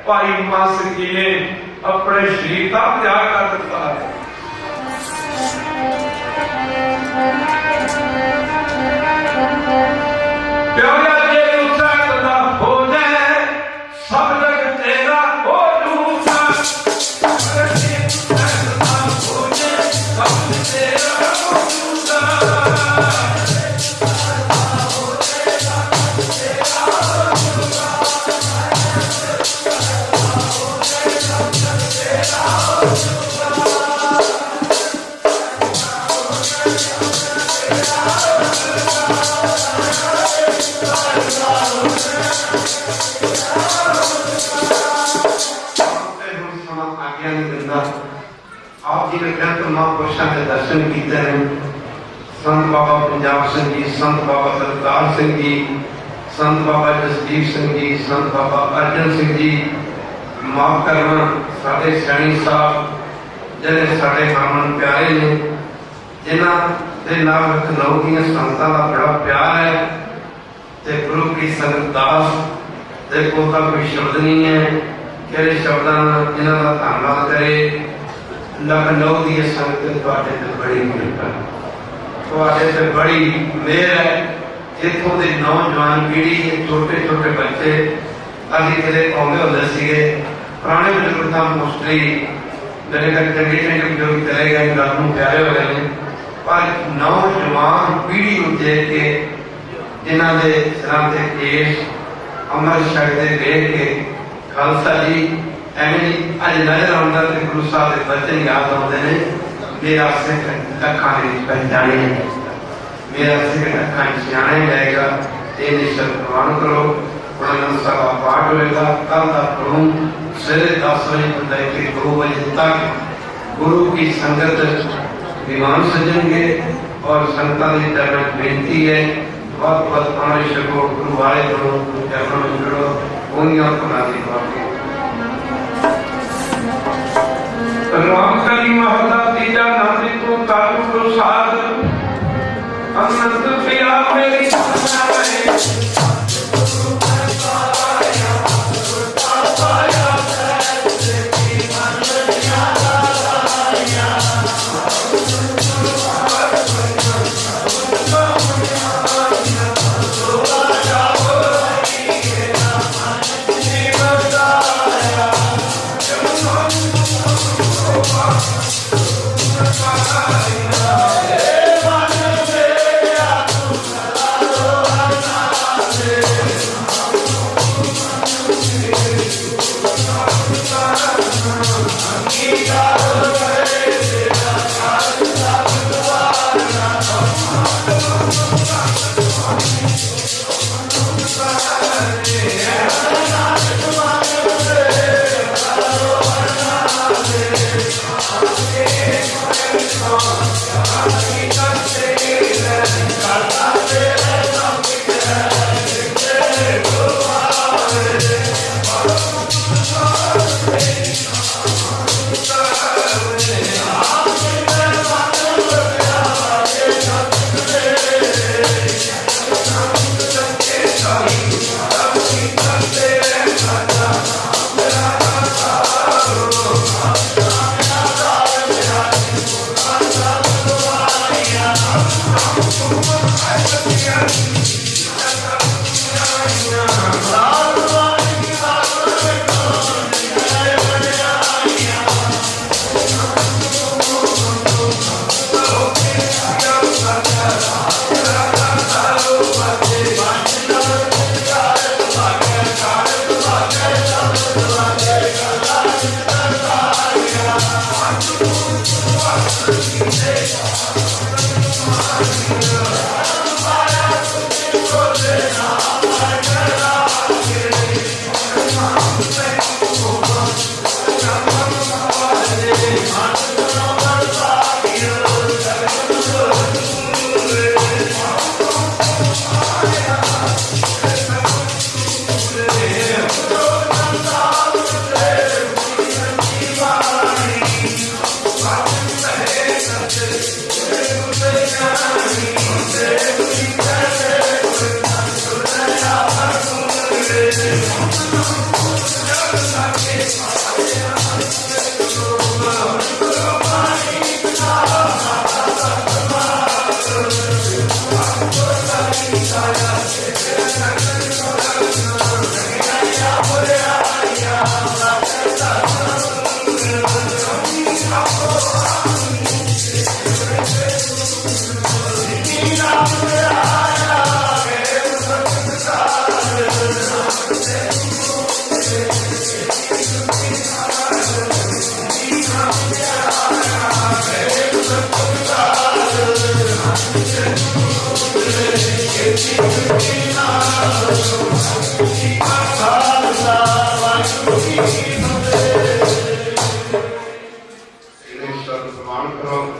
भाई मास जी ने अपने शरीर का त्याग कर दिता है। प्यारा जे दूसरा कदा हो जाए सब जग तेरा हो दूसरा, अगर जे दूसरा कदा हो जाए सब जग तेरा हो दूसरा। आप जी ने ग्रंथ महापुरुषों के दर्शन किए हैं। संत बाबा पंजाब सिंह जी, संत बाबा सरदार सिंह जी, संत बाबा जसदीप सिंह जी, संत बाबा अर्जन सिंह जी, माफ करना साढ़े सैनी साहब जिन्हें साढ़े हरमन प्यारे ने, जिन्हों के नाम लखनऊ दी संतां का बड़ा प्यार है। ते गुरु की संगत दास देखो तो कोई शब्द नहीं है कि शब्दों जिन्हों का धन्यवाद करे। लखनऊ की संगत तुहाडे ते बड़ी कृपा, तुहाडे ते बड़ी मेहर है। इत्थों की नौजवान पीढ़ी, छोटे छोटे बच्चे अभी कितने आते होंगे सीगे, पुराने बजुर्ग तो मोस्टली मेरे घर चंगे चंगे बजुर्ग चले गए, गल को प्यारे हो गए, पर नौजवान पीढ़ी को देख के जिन्हों के सिरां ते केस अमृत छकते देख के खालसा जी एवं अज नजर आता तो गुरु साहब के बचन याद आते हैं। मेरा सिख अखा पहचाने, मेरा सिख अखा सियाने जाएगा, ये निश्चय प्रवान करो। आनंद सभा पाठ होगा कल का प्रभु सवेरे 10 बजे से लेकर 2 बजे तक गुरु की संगत विमान सजेंगे और संतान की तरफ बेनती है बहुत बहुत हमारे शको गुरु वाले करो, चरणों में जुड़ो, पुण्य बना दी बाकी। राम करी महला तीजा नारी को कालू प्रसाद अनंत पिया मेरी ਪ੍ਰਮਾਣ ਕਰੋ।